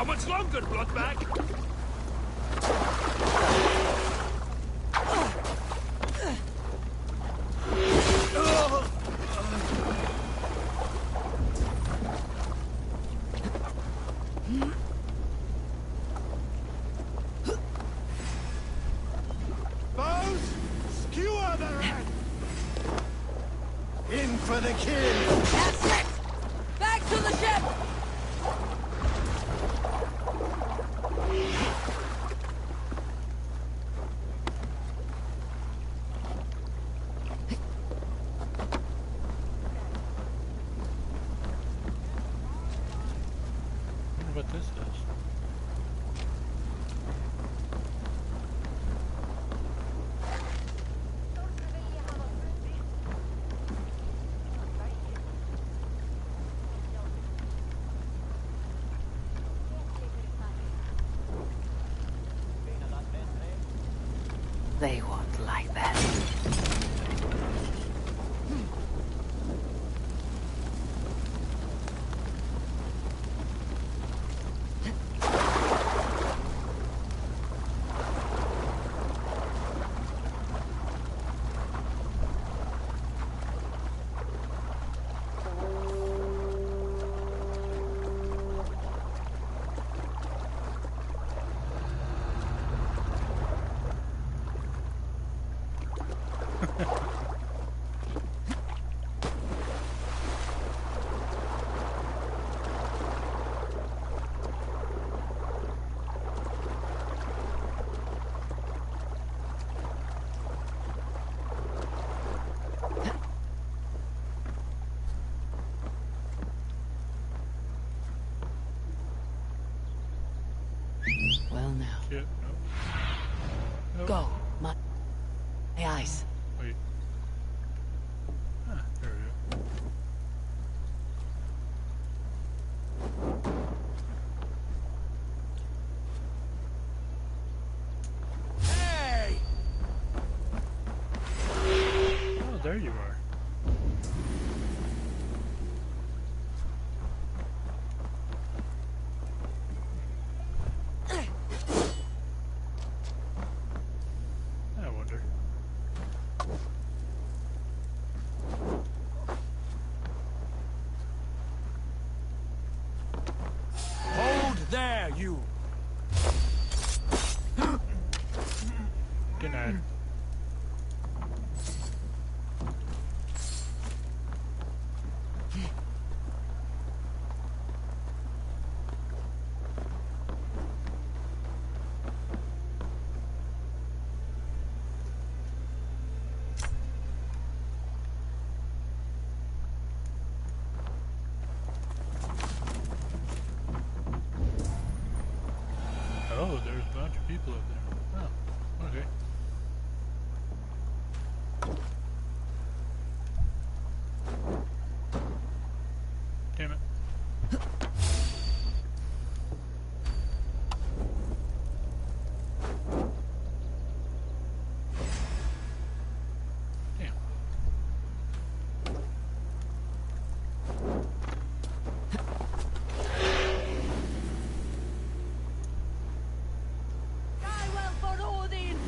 How much longer, Bloodbag? Bows, skewer the rat! In for the kill! That's it! Back to the ship! I wonder what this is. They won't like that. Well now. Shit, no. Nope. Go. My eyes. Wait. Ah, there we go. Hey! Oh, there you are. I wonder. Hold there, you! Good night. Oh, there's a bunch of people up there. Oh, okay. Damn it. Damn. Die well for Odin!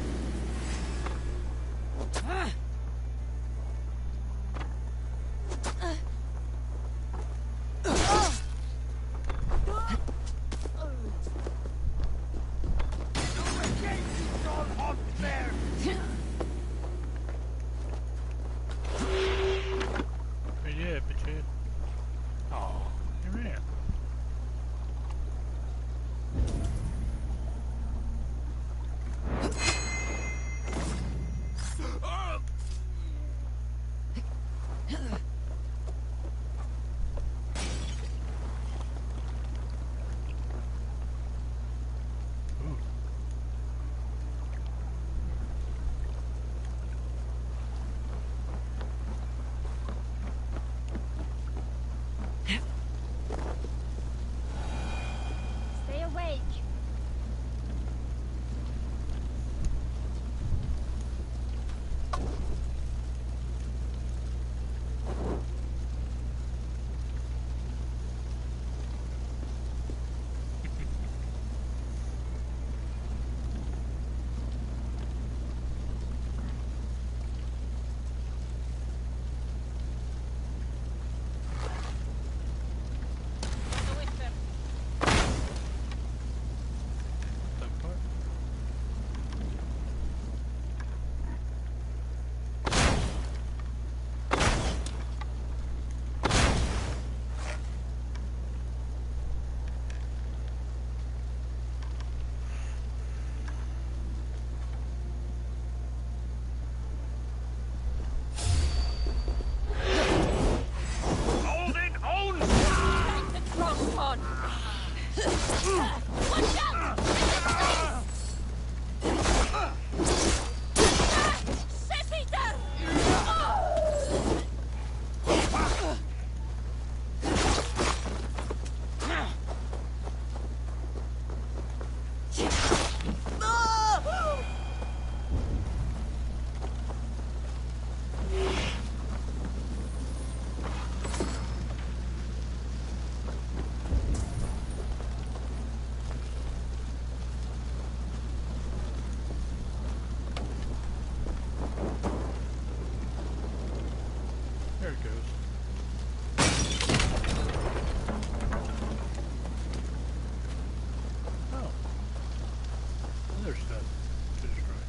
Where you at, bitch? Oh, you ran. Ooh. Stay awake. on! Watch out! Shit-eater! There it goes. Oh. Other stuff to destroy.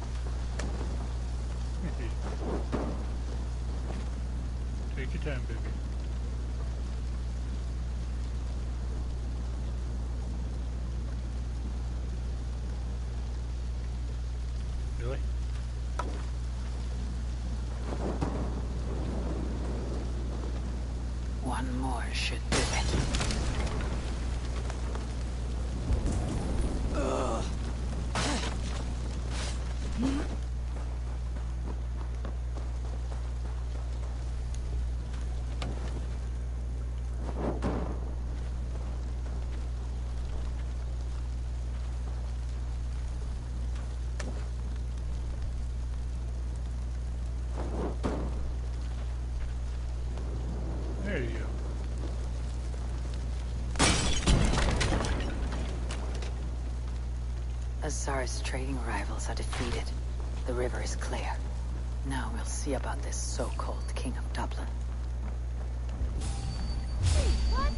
Take your time, baby. Really? One more should do it. There you go. Azar's trading rivals are defeated. The river is clear. Now we'll see about this so-called King of Dublin. What?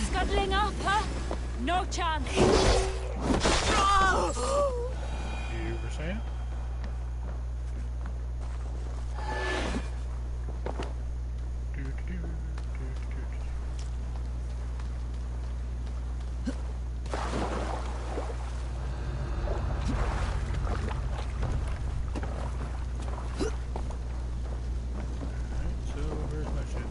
Scuttling up, huh? No chance. You were saying? So where's my ship?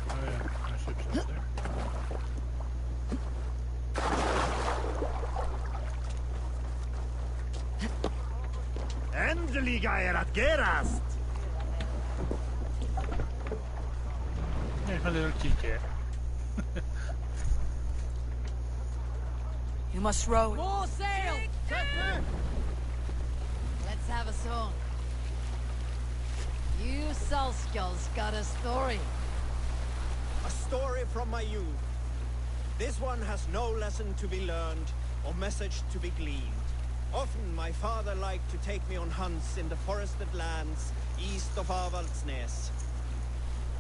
Oh yeah, my ship's up there. Endeliga er att gerast! There's my little kitty. You must row. More sail! Let's have a song. You Salskulls got a story. A story from my youth. This one has no lesson to be learned or message to be gleaned. Often my father liked to take me on hunts in the forested lands east of Avaldsnes.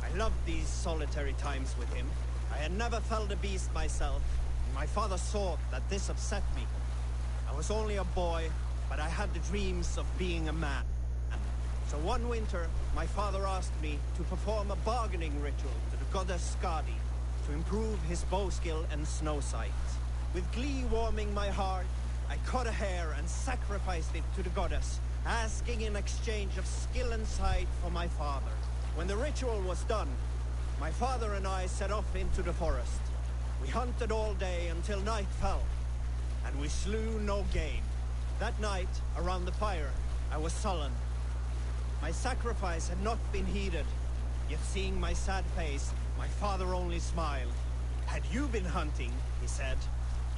I loved these solitary times with him. I had never felled a beast myself, and my father saw that this upset me. I was only a boy, but I had the dreams of being a man. So one winter, my father asked me to perform a bargaining ritual to the goddess Skadi to improve his bow skill and snow sight. With glee warming my heart, I cut a hare and sacrificed it to the goddess, asking in exchange of skill and sight for my father. When the ritual was done, my father and I set off into the forest. We hunted all day until night fell, and we slew no game. That night, around the fire, I was sullen. My sacrifice had not been heeded, yet seeing my sad face, my father only smiled. Had you been hunting, he said,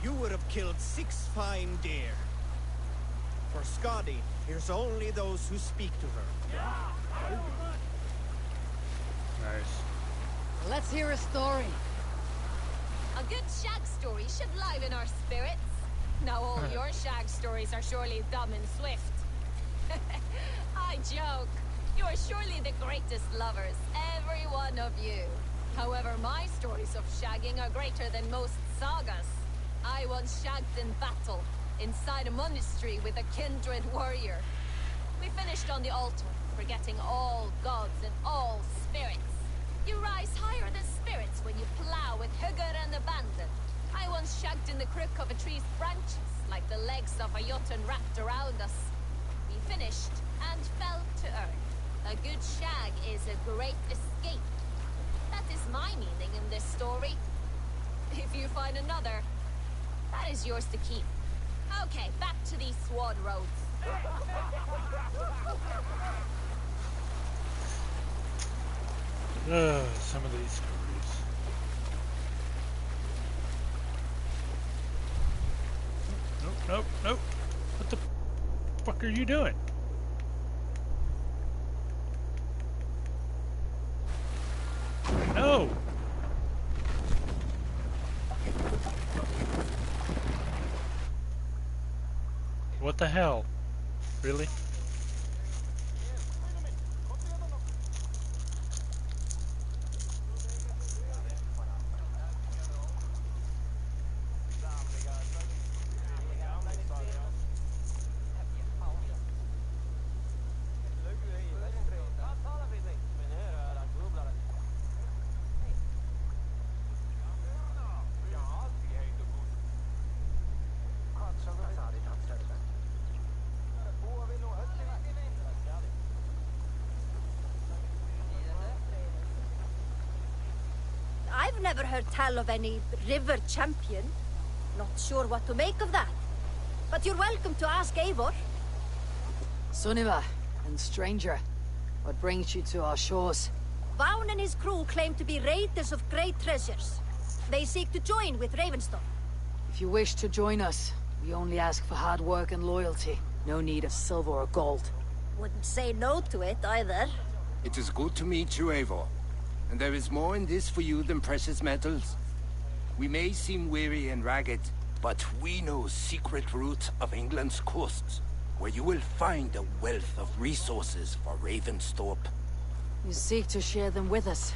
you would have killed 6 fine deer. For Skadi hears only those who speak to her. Nice. Let's hear a story. A good shag story should liven our spirits. Now all your shag stories are surely dumb and swift. I joke. You are surely the greatest lovers, every one of you. However, my stories of shagging are greater than most sagas. I once shagged in battle, inside a monastery with a kindred warrior. We finished on the altar, forgetting all gods and all spirits. You rise higher than spirits when you plow with hugger and abandon. I once shagged in the crook of a tree's branches, like the legs of a jotun wrapped around us. A good shag is a great escape. That is my meaning in this story. If you find another, that is yours to keep. Okay, back to these sword roads. Some of these stories. Nope, nope, nope. What the fuck are you doing? No! What the hell? Really? I've never heard tell of any river champion. Not sure what to make of that. But you're welcome to ask Eivor. Sunniva and stranger, what brings you to our shores? Vaughn and his crew claim to be raiders of great treasures. They seek to join with Ravenstone. If you wish to join us, we only ask for hard work and loyalty. No need of silver or gold. Wouldn't say no to it, either. It is good to meet you, Eivor. And there is more in this for you than precious metals. We may seem weary and ragged, but we know secret route of England's coasts, where you will find a wealth of resources for Ravensthorpe. You seek to share them with us.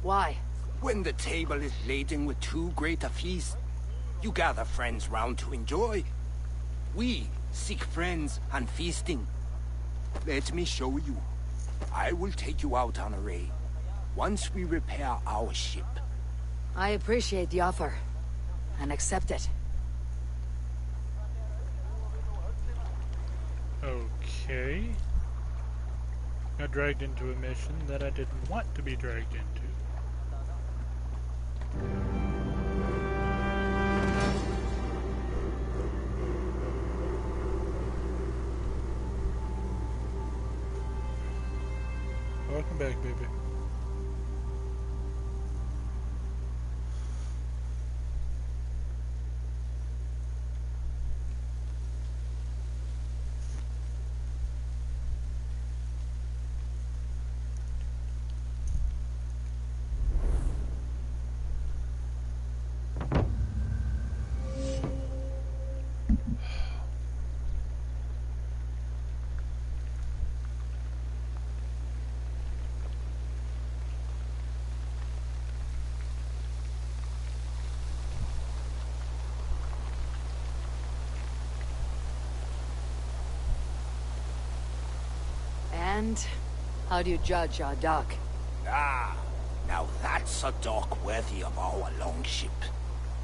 Why? When the table is laden with too great a feast, you gather friends round to enjoy. We seek friends and feasting. Let me show you. I will take you out on a raid. Once we repair our ship. I appreciate the offer, and accept it. Okay. Got dragged into a mission that I didn't want to be dragged into. Welcome back, baby. And how do you judge our dock? Ah, now that's a dock worthy of our longship.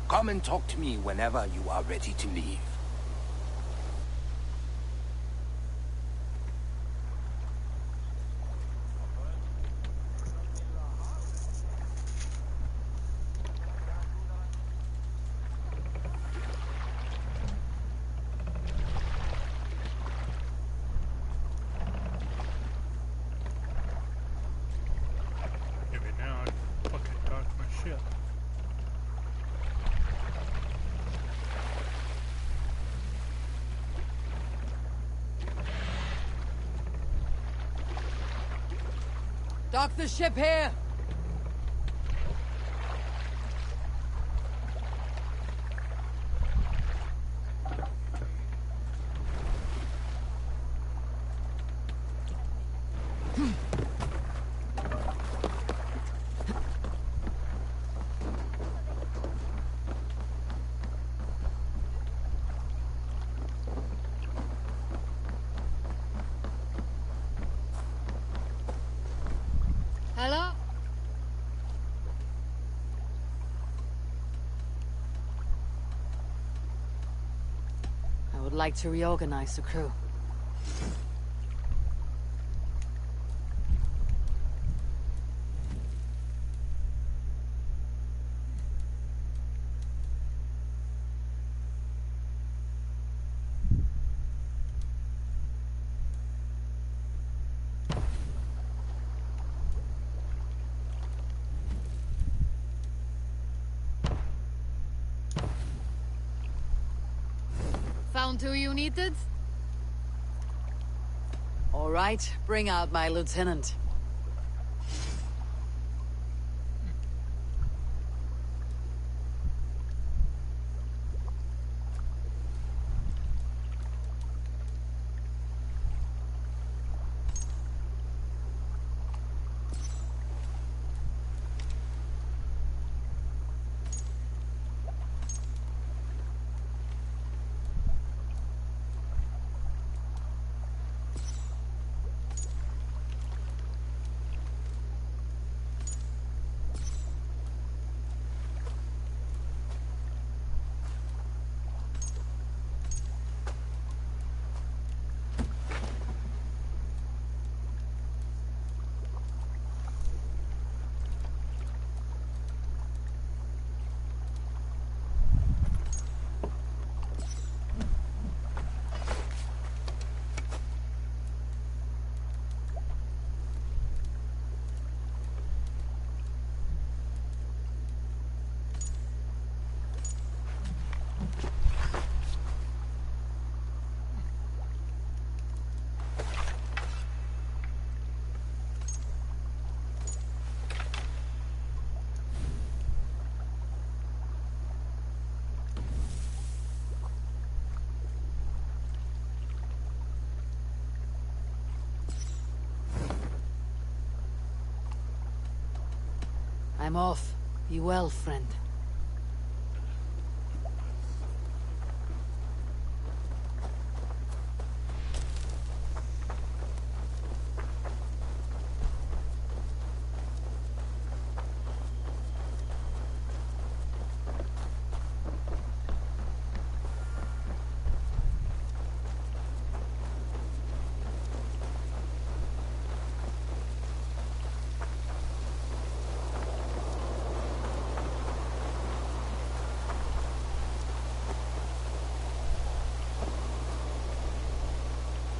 Come and talk to me whenever you are ready to leave. Dock the ship here! Hello? I would like to reorganize the crew. Don't do you need it? All right, bring out my lieutenant. I'm off. Be well, friend.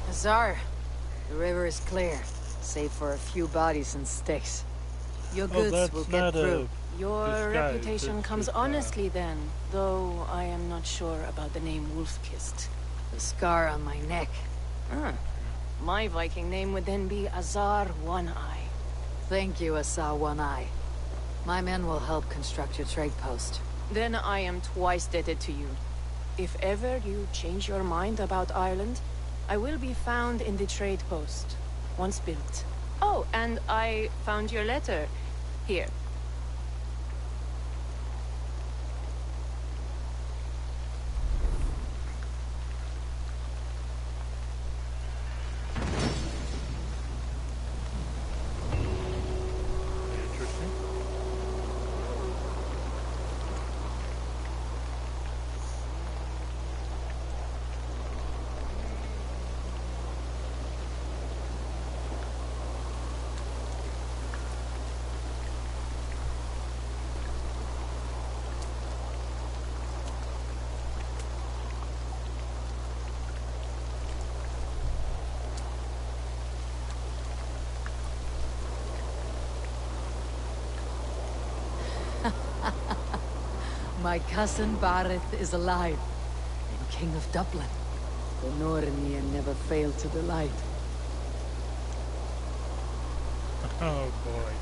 Azar, the river is clear, save for a few bodies and sticks. Your goods will get through. Your reputation comes honestly then, though I am not sure about the name Wolfkist. The scar on my neck. My Viking name would then be Azar One-Eye. Thank you, Azar One-Eye. My men will help construct your trade post. Then I am twice indebted to you. If ever you change your mind about Ireland, I will be found in the trade post, once built. Oh, and I found your letter. Here. My cousin Bareth is alive, and King of Dublin. The Nornir never failed to delight. Oh boy.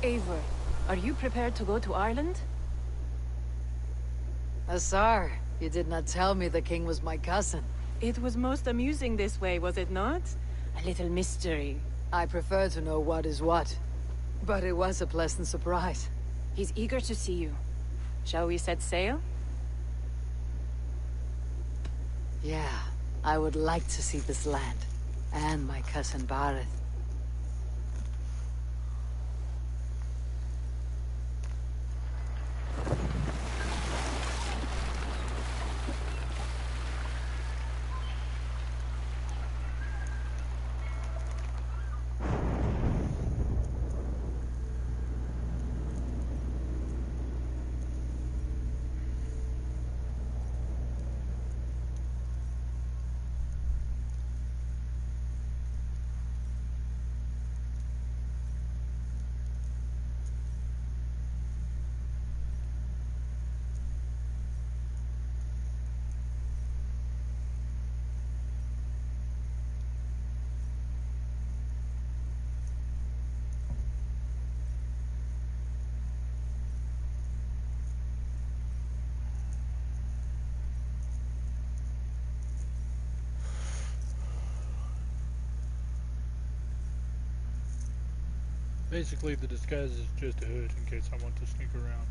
Eivor, are you prepared to go to Ireland? Azar, you did not tell me the king was my cousin. It was most amusing this way, was it not? A little mystery. I prefer to know what is what. But it was a pleasant surprise. He's eager to see you. Shall we set sail? Yeah, I would like to see this land. And my cousin Bareth. Basically, the disguise is just a hood in case I want to sneak around.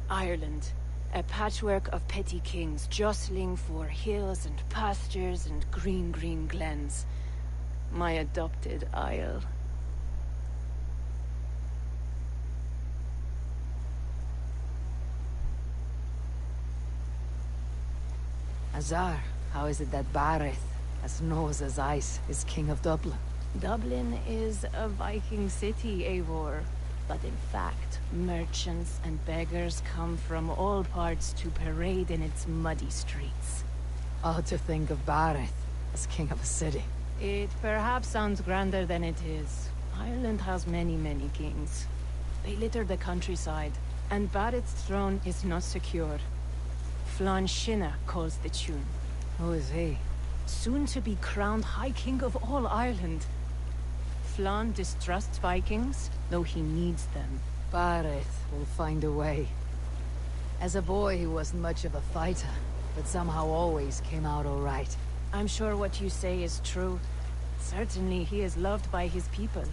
Ireland. A patchwork of petty kings jostling for hills and pastures and green glens. My adopted isle. Azar, how is it that Bareth, as nose as ice, is king of Dublin? Dublin is a Viking city, Eivor. But in fact, merchants and beggars come from all parts to parade in its muddy streets. Oh, to think of Bareth as king of a city. It perhaps sounds grander than it is. Ireland has many kings. They litter the countryside, And Barrett's throne is not secure. Flann Shinna calls the tune. Who is he? Soon to be crowned High King of all Ireland. Flann distrusts Vikings, though he needs them. Barrett will find a way. As a boy, he wasn't much of a fighter, but somehow always came out all right. I'm sure what you say is true. Certainly he is loved by his people.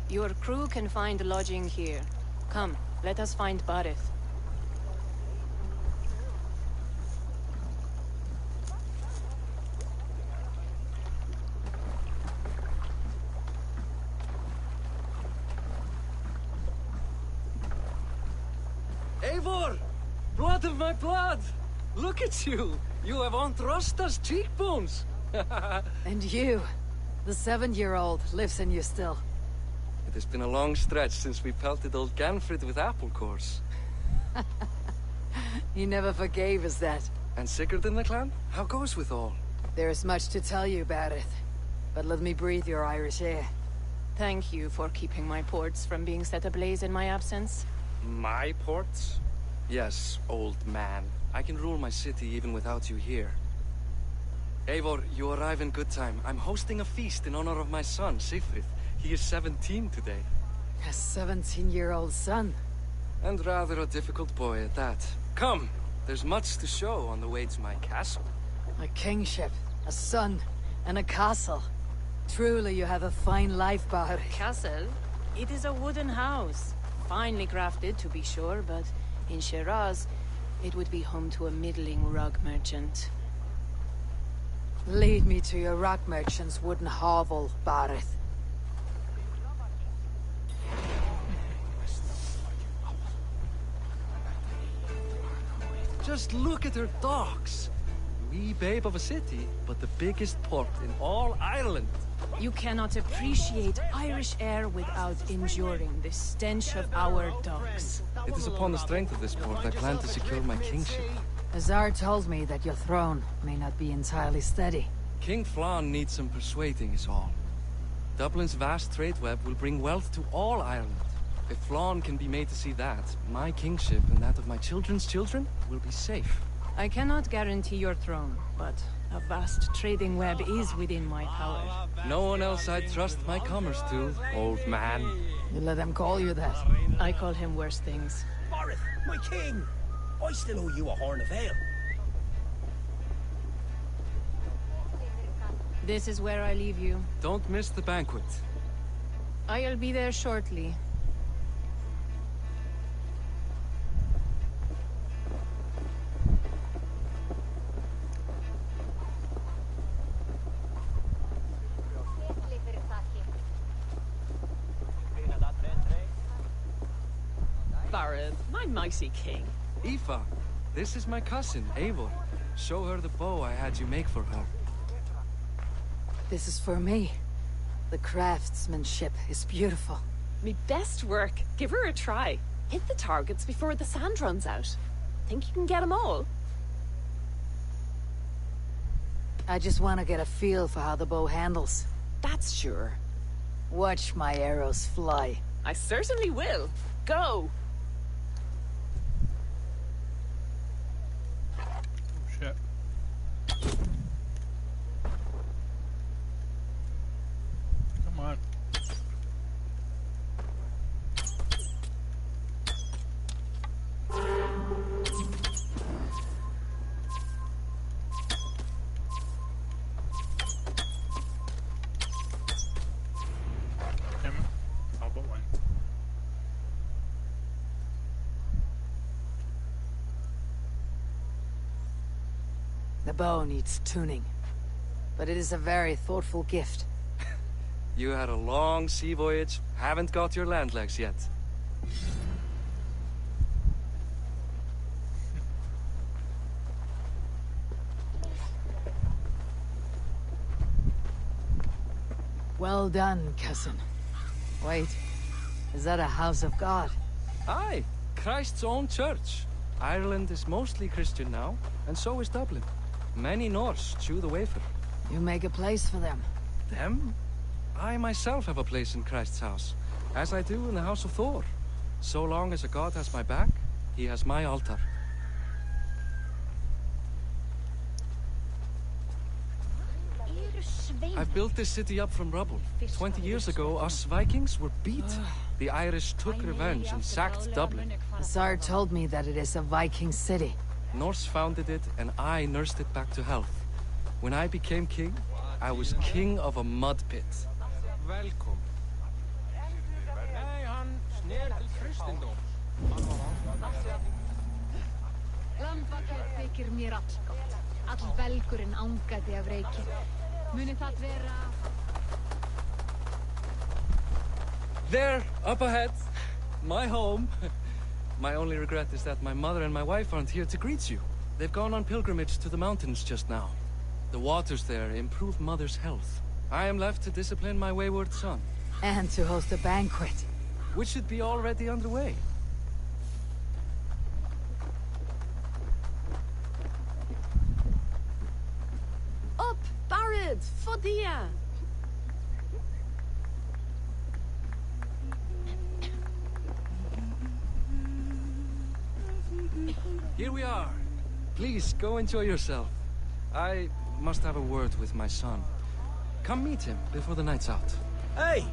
Your crew can find lodging here. Come, let us find Barrett. Eivor! Blood of my blood! Look at you! You have Aunt Rosta's cheekbones! And you, the 7-year-old, lives in you still. It has been a long stretch since we pelted old Ganfrid with apple cores. He never forgave us that. And Sigurd in the clan? How goes with all? There is much to tell you, Barrett. But let me breathe your Irish air. Thank you for keeping my ports from being set ablaze in my absence. My ports? Yes, old man. I can rule my city even without you here. Eivor, you arrive in good time. I'm hosting a feast in honor of my son, Sigfrid. He is 17 today. A 17-year-old son? And rather a difficult boy at that. Come! There's much to show on the way to my castle. A kingship, a son, and a castle. Truly you have a fine life, Barrett. Castle? It is a wooden house. Finely crafted, to be sure, but in Shiraz, it would be home to a middling rug merchant. Lead me to your rug merchant's wooden hovel, Barrett. Just look at her docks. Wee babe of a city, but the biggest port in all Ireland. You cannot appreciate Irish air without enduring the stench of our docks. It is upon the strength of this port I plan to secure my kingship. Azar told me that your throne may not be entirely steady. King Flann needs some persuading is all. Dublin's vast trade web will bring wealth to all Ireland. If Flann can be made to see that, my kingship and that of my children's children will be safe. I cannot guarantee your throne, but a vast trading web is within my power. No one else I'd trust my commerce to, old man. You let them call you that. I call him worse things. Barrett, my king! I still owe you a horn of ale. This is where I leave you. Don't miss the banquet. I'll be there shortly. Barrett, my mighty king. Aoife, this is my cousin, Eivor. Show her the bow I had you make for her. This is for me. The craftsmanship is beautiful. Me best work. Give her a try. Hit the targets before the sand runs out. Think you can get them all? I just want to get a feel for how the bow handles. That's sure. Watch my arrows fly. I certainly will. Go! ship. Come on. The bow needs tuning, but it is a very thoughtful gift. You had a long sea voyage, haven't got your land legs yet. Well done, cousin. Wait, is that a house of God? Aye, Christ's own church. Ireland is mostly Christian now, and so is Dublin. Many Norse chew the wafer. You make a place for them. Them? I myself have a place in Christ's house, as I do in the house of Thor. So long as a god has my back, he has my altar. I've built this city up from rubble. 20 years ago, us Vikings were beat. The Irish took revenge and sacked Dublin. Tsar told me that it is a Viking city. Norse founded it, and I nursed it back to health. When I became king, I was king of a mud pit. Welkom. Nei, hann sner til kristendom. Lambakjöt þykir mér allgott. All belgurinn angaði af reiki. Muni það vera... There, up ahead. My home. My only regret is that my mother and my wife aren't here to greet you. They've gone on pilgrimage to the mountains just now. The waters there improve mother's health. I am left to discipline my wayward son. And to host a banquet. Which should be already underway. Up, Barrett, Fodia. Here we are. Please, go enjoy yourself. I must have a word with my son. Come meet him before the night's out. Hey,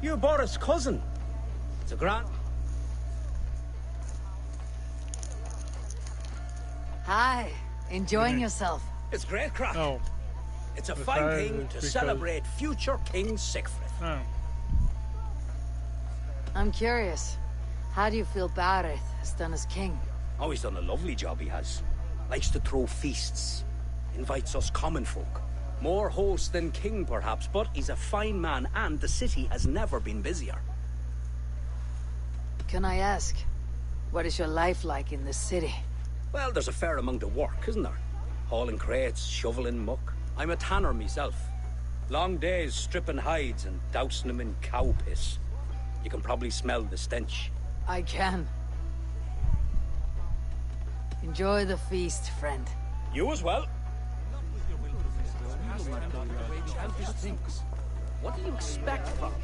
you're Boris' cousin. It's a grand... Hi, enjoying yourself. It's great crack. Oh. It's a fine thing to celebrate future King Sigfrid. Oh. I'm curious. How do you feel Barrett has done as king? Oh, he's done a lovely job, he has. Likes to throw feasts. Invites us common folk. More host than king, perhaps, but he's a fine man, and the city has never been busier. Can I ask, what is your life like in this city? Well, there's a fair amount of work, isn't there? Hauling crates, shoveling muck. I'm a tanner myself. Long days stripping hides and dousing them in cow piss. You can probably smell the stench. I can. Enjoy the feast, friend. You as well. What do you expect from me?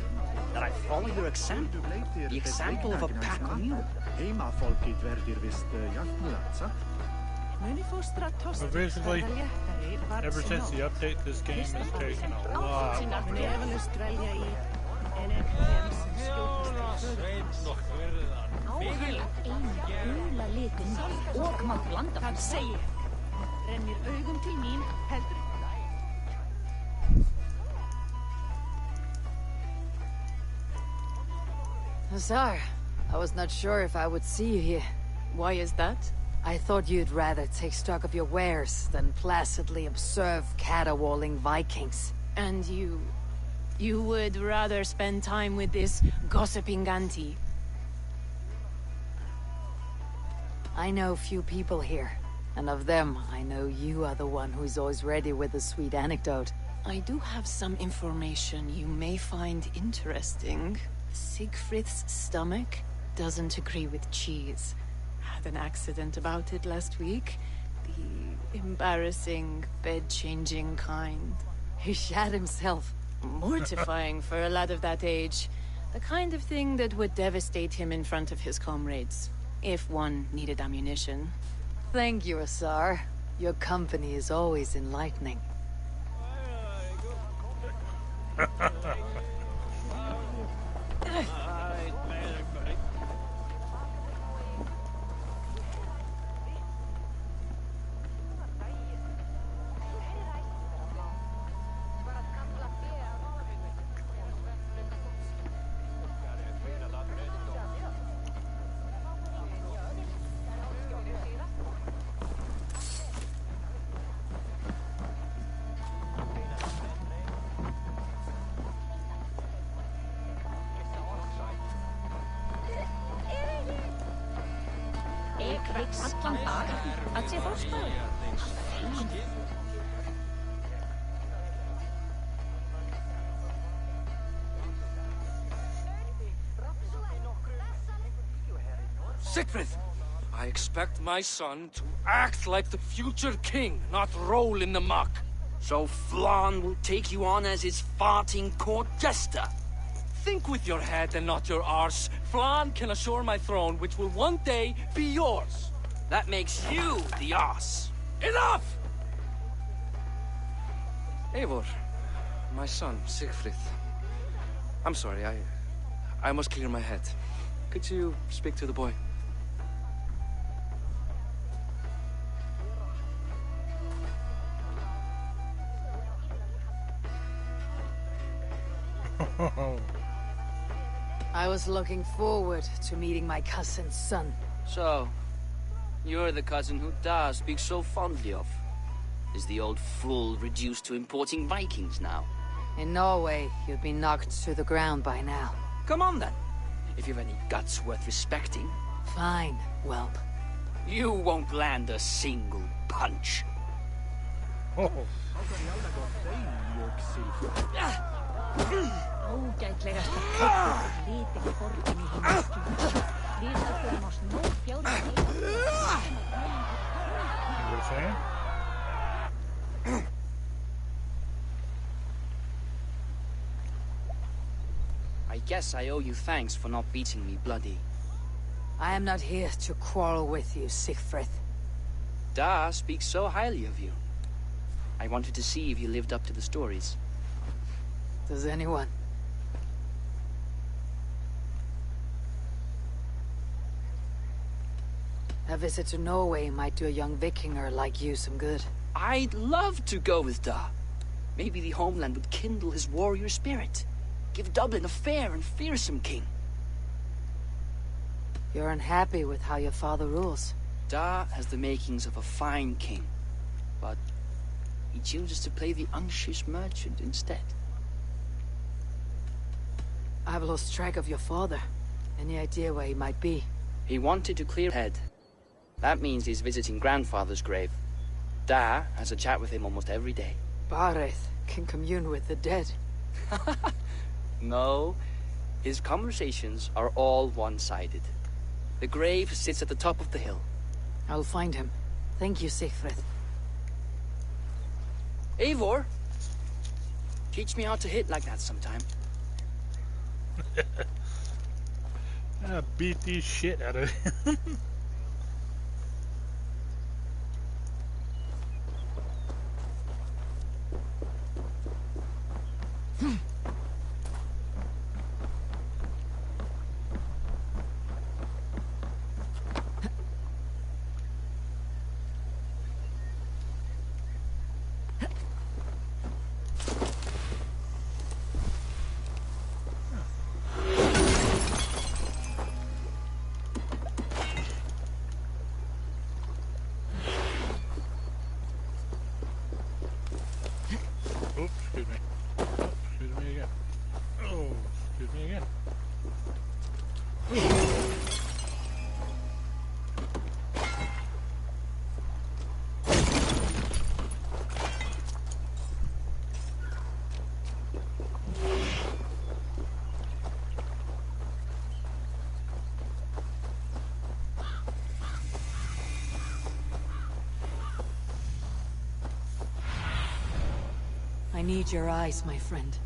That I follow your example? The example of a pack mule? But basically, ever since the update, this game has taken a lot longer. Azar, I was not sure if I would see you here. Why is that? I thought you'd rather take stock of your wares than placidly observe caterwauling Vikings. And you would rather spend time with this gossiping auntie? I know few people here, and of them, I know you are the one who's always ready with a sweet anecdote. I do have some information you may find interesting. Siegfried's stomach doesn't agree with cheese. Had an accident about it last week. The embarrassing, bed-changing kind. He shat himself. Mortifying for a lad of that age. The kind of thing that would devastate him in front of his comrades. If one needed ammunition. Thank you, Azar. Your company is always enlightening. Siegfried! I expect my son to act like the future king, not roll in the muck. So Flann will take you on as his farting court jester? Think with your head and not your arse. Flann can assure my throne, which will one day be yours. That makes you the arse. Enough! Eivor, my son, Siegfried. I'm sorry, I must clear my head. Could you speak to the boy? I was looking forward to meeting my cousin's son. So, you're the cousin who Da speaks so fondly of. Is the old fool reduced to importing Vikings now? In Norway, you'd be knocked to the ground by now. Come on then, if you've any guts worth respecting. Fine, whelp. You won't land a single punch. Oh. I guess I owe you thanks for not beating me bloody. I am not here to quarrel with you, Siegfried. Da speaks so highly of you. I wanted to see if you lived up to the stories. Does anyone? A visit to Norway might do a young Vikinger like you some good. I'd love to go with Da. Maybe the homeland would kindle his warrior spirit. Give Dublin a fair and fearsome king. You're unhappy with how your father rules. Da has the makings of a fine king, but he chooses to play the unshish merchant instead. I've lost track of your father. Any idea where he might be? He wanted to clear head. That means he's visiting grandfather's grave. Da has a chat with him almost every day. Bareth can commune with the dead. No, his conversations are all one-sided. The grave sits at the top of the hill. I'll find him. Thank you, Siegfried. Eivor, teach me how to hit like that sometime. I beat the shit out of him. I need your eyes, my friend.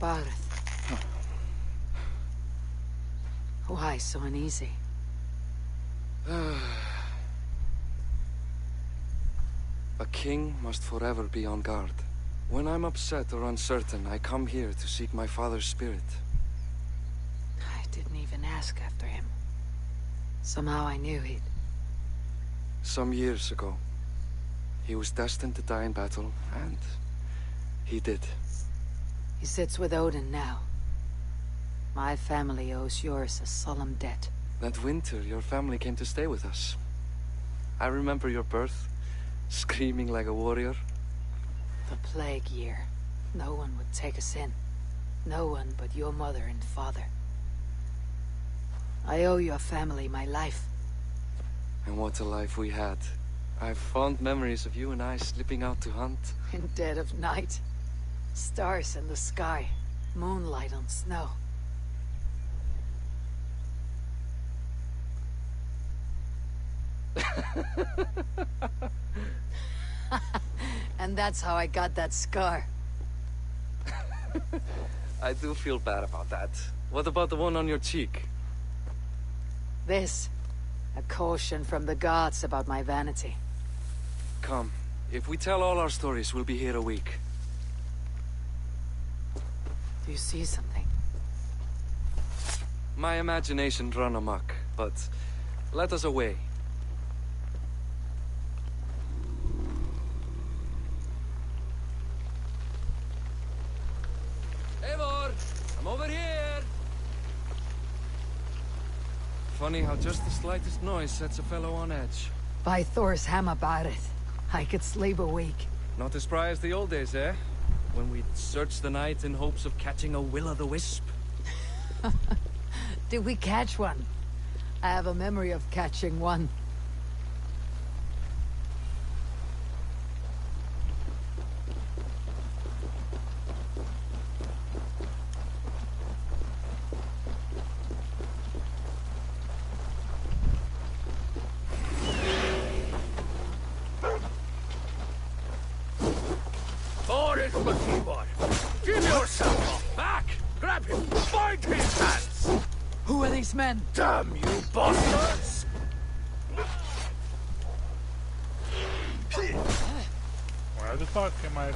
Barth. Why so uneasy? A king must forever be on guard. When I'm upset or uncertain, I come here to seek my father's spirit. I didn't even ask after him. Somehow I knew he'd... Some years ago, he was destined to die in battle, and he did. He sits with Odin now. My family owes yours a solemn debt. That winter, your family came to stay with us. I remember your birth, screaming like a warrior. The plague year. No one would take us in. No one but your mother and father. I owe your family my life. And what a life we had. I have fond memories of you and I slipping out to hunt. In dead of night. Stars in the sky. Moonlight on snow. And that's how I got that scar. I do feel bad about that. What about the one on your cheek? This. A caution from the gods about my vanity. Come. If we tell all our stories, we'll be here a week. Do you see something? My imagination run amok, but let us away. Eivor! I'm over here! Funny how just the slightest noise sets a fellow on edge. By Thor's hammer, Barith. I could sleep a week. Not as spry as the old days, eh? When we'd search the night in hopes of catching a will-o'-the-wisp. Did we catch one? I have a memory of catching one. Give yourself off! Back! Grab him! Bind his hands! Who are these men? Damn you bastards! Where the fuck am I?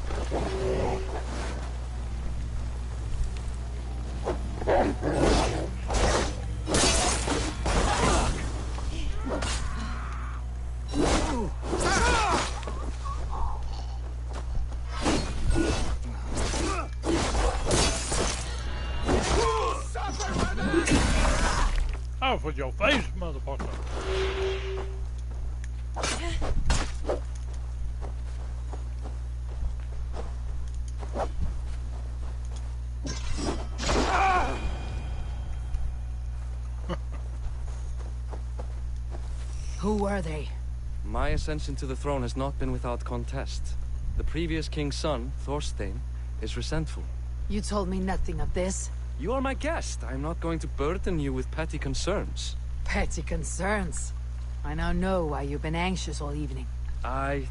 Off with your face, motherfucker! Who were they? My ascension to the throne has not been without contest. The previous king's son, Thorstein, is resentful. You told me nothing of this. You are my guest. I am not going to burden you with petty concerns. Petty concerns? I now know why you've been anxious all evening. Aye,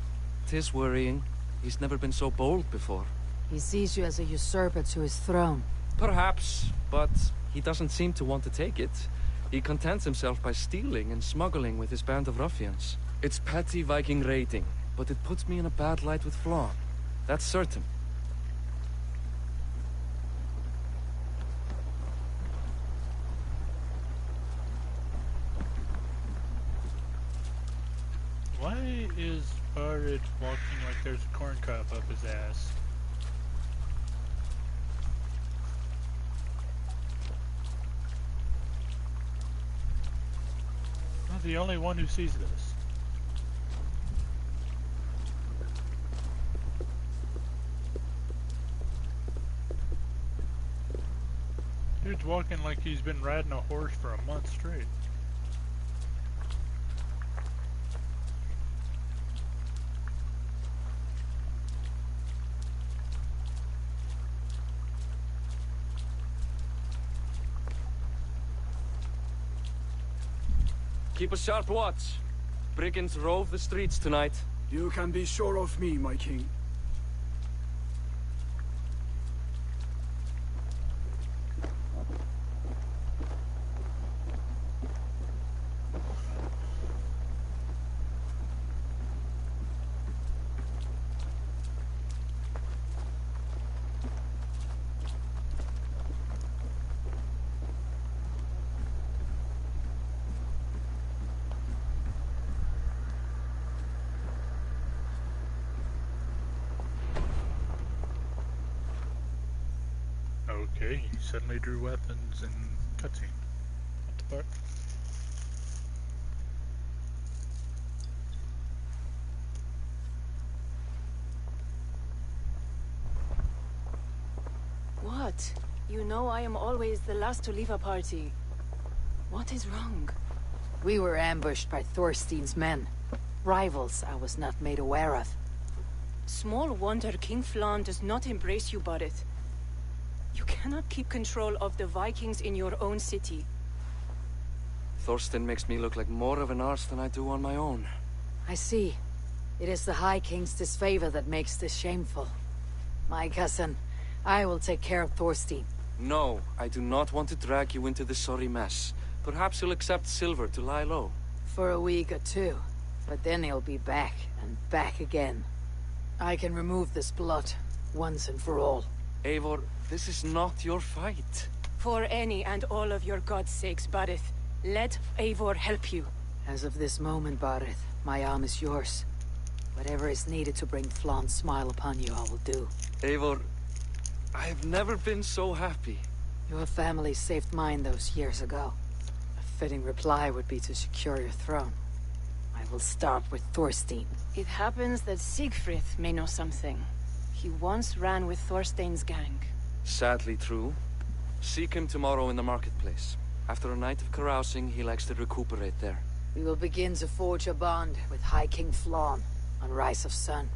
'tis worrying. He's never been so bold before. He sees you as a usurper to his throne. Perhaps, but he doesn't seem to want to take it. He contents himself by stealing and smuggling with his band of ruffians. It's petty Viking raiding, but it puts me in a bad light with Flann. That's certain. Why is Barret walking like there's a corn cob up his ass? Not the only one who sees this. Dude's walking like he's been riding a horse for a month straight. Keep a sharp watch. Brigands rove the streets tonight. You can be sure of me, my king. Okay, he suddenly drew weapons in cutscene. What the fuck? What? You know I am always the last to leave a party. What is wrong? We were ambushed by Thorstein's men. Rivals I was not made aware of. Small wonder King Flan does not embrace you, Barret. You cannot keep control of the Vikings in your own city. Thorstein makes me look like more of an arse than I do on my own. I see. It is the High King's disfavor that makes this shameful. My cousin, I will take care of Thorstein. No, I do not want to drag you into this sorry mess. Perhaps you'll accept silver to lie low. For a week or two. But then he'll be back, and back again. I can remove this blot, once and for all. Eivor, this is not your fight. For any and all of your god's sakes, Barret, let Eivor help you. As of this moment, Barret, my arm is yours. Whatever is needed to bring Flan's smile upon you, I will do. Eivor, I have never been so happy. Your family saved mine those years ago. A fitting reply would be to secure your throne. I will start with Thorstein. It happens that Siegfried may know something. He once ran with Thorstein's gang. Sadly true. Seek him tomorrow in the marketplace. After a night of carousing, he likes to recuperate there. We will begin to forge a bond with High King Flan on Rise of Sun.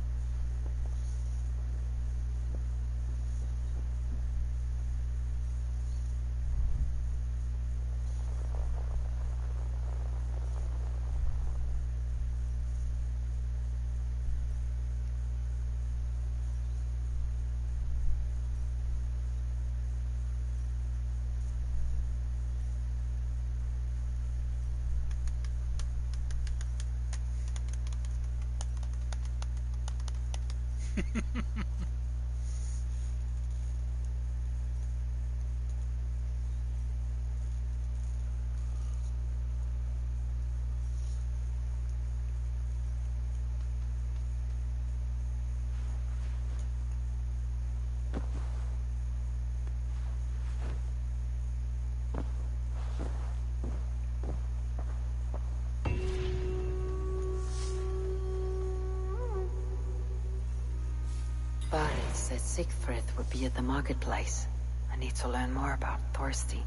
Barret said Siegfried would be at the marketplace. I need to learn more about Thorstein.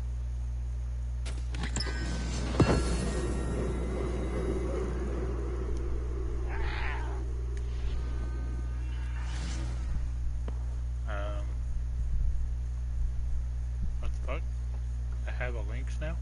What the fuck? I have a lynx now?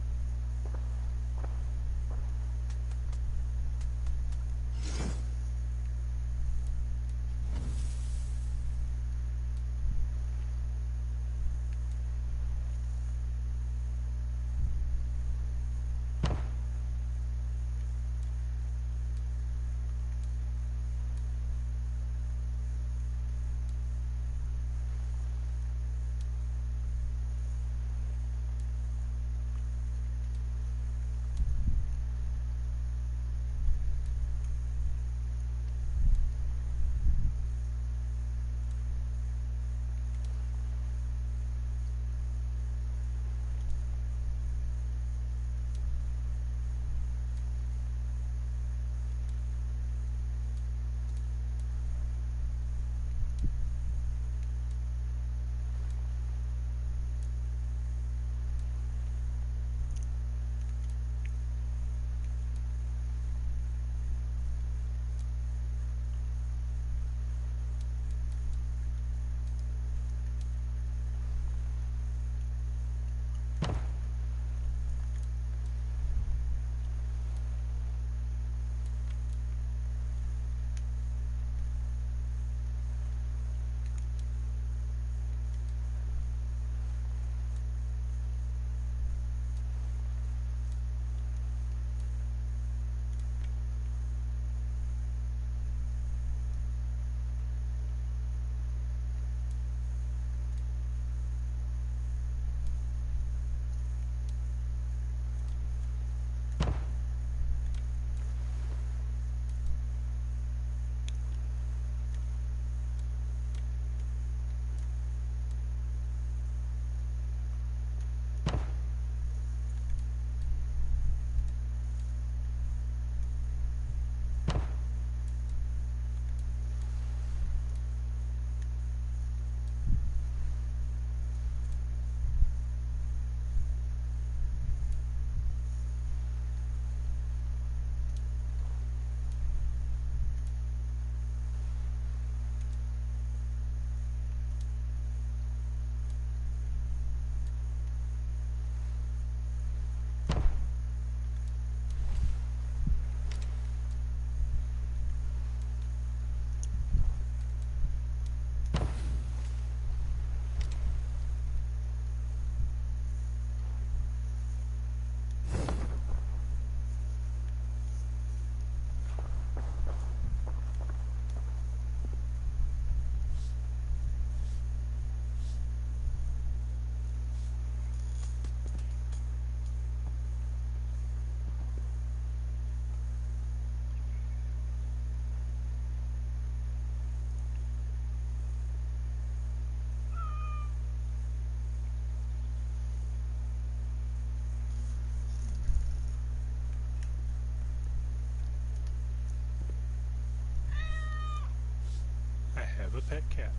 cat.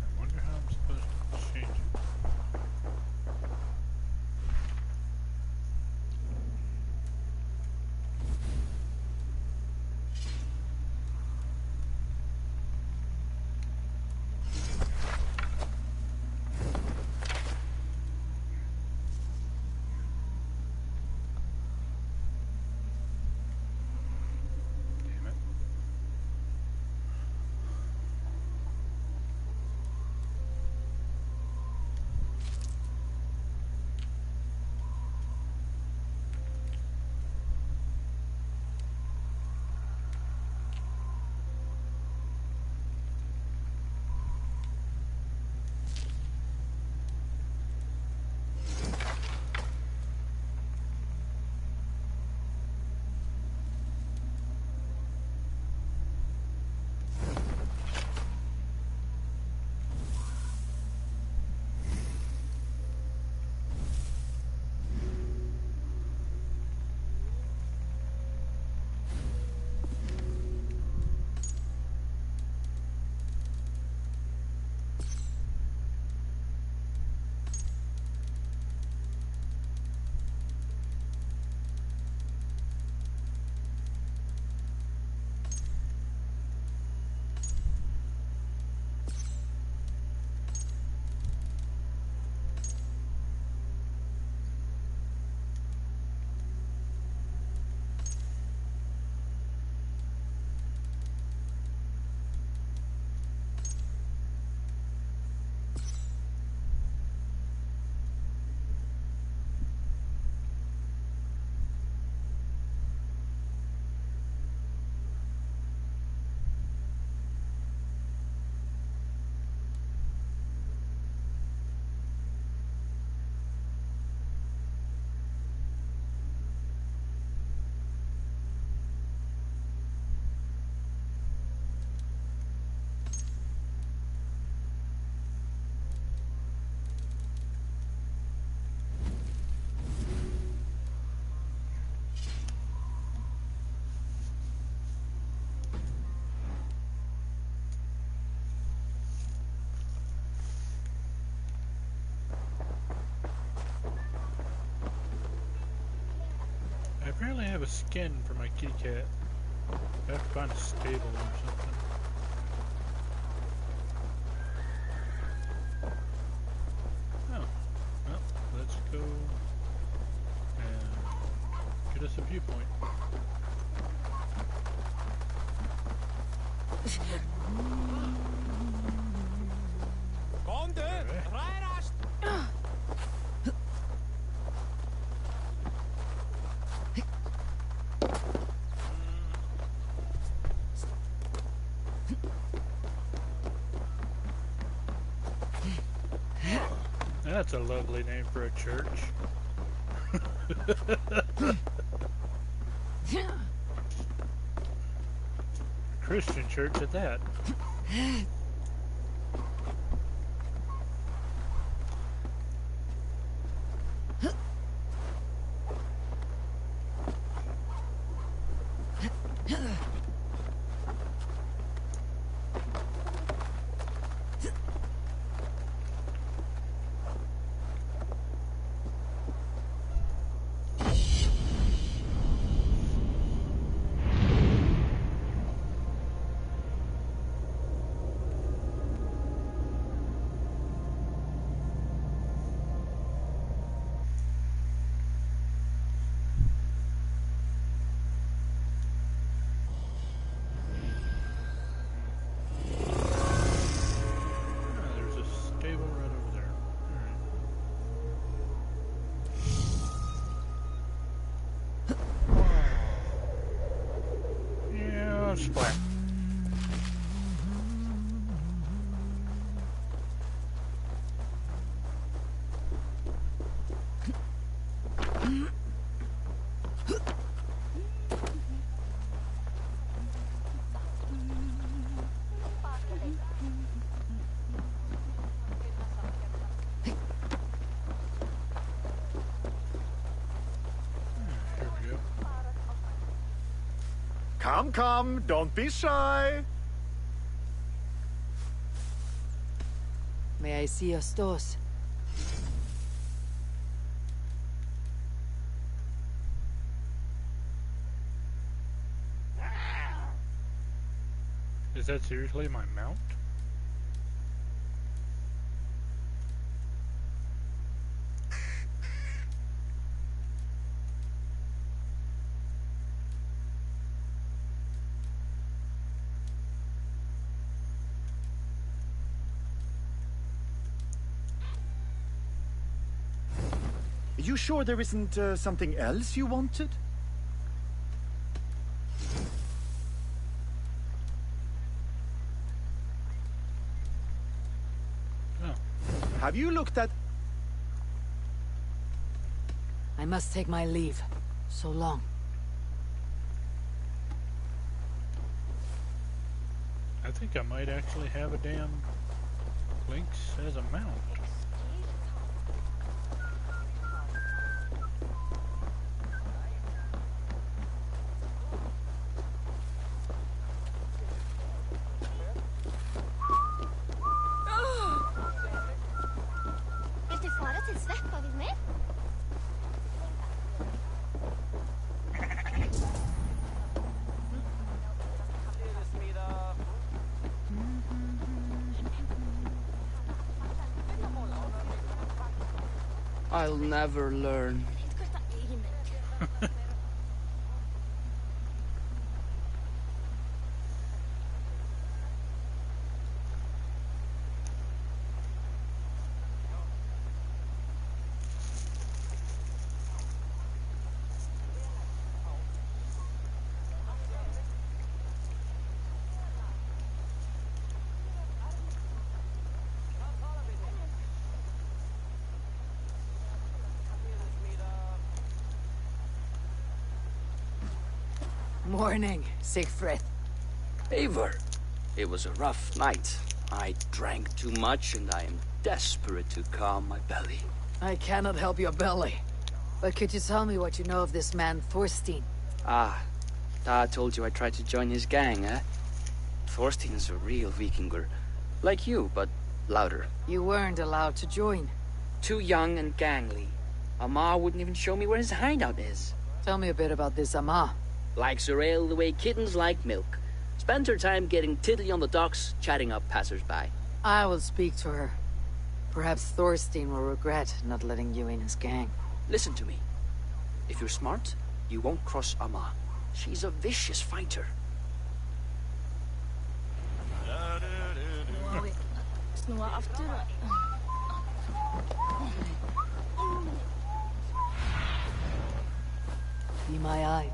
I wonder how I'm supposed to change it. Damn it. I apparently have a skin for my kitty cat. I have to find a stable or something. Oh, well, let's go and get us a viewpoint. That's a lovely name for a church. Christian church at that. Come, come, don't be shy. May I see your stores? Is that seriously my mount? You sure there isn't something else you wanted? Oh. Have you looked at... I must take my leave. So long. I think I might actually have a damn Lynx as a mount. Vill du fara till Släppa vid mig? I'll never learn. Morning, Siegfried. Eivor, it was a rough night. I drank too much and I am desperate to calm my belly. I cannot help your belly. But could you tell me what you know of this man, Thorstein? Ah, I told you I tried to join his gang, eh? Thorstein is a real Vikinger. Like you, but louder. You weren't allowed to join. Too young and gangly. Amma wouldn't even show me where his hideout is. Tell me a bit about this Amma. Likes her ale the way kittens like milk. Spends her time getting tiddly on the docks, chatting up passers-by. I will speak to her. Perhaps Thorstein will regret not letting you in his gang. Listen to me. If you're smart, you won't cross Amma. She's a vicious fighter. Be my eye.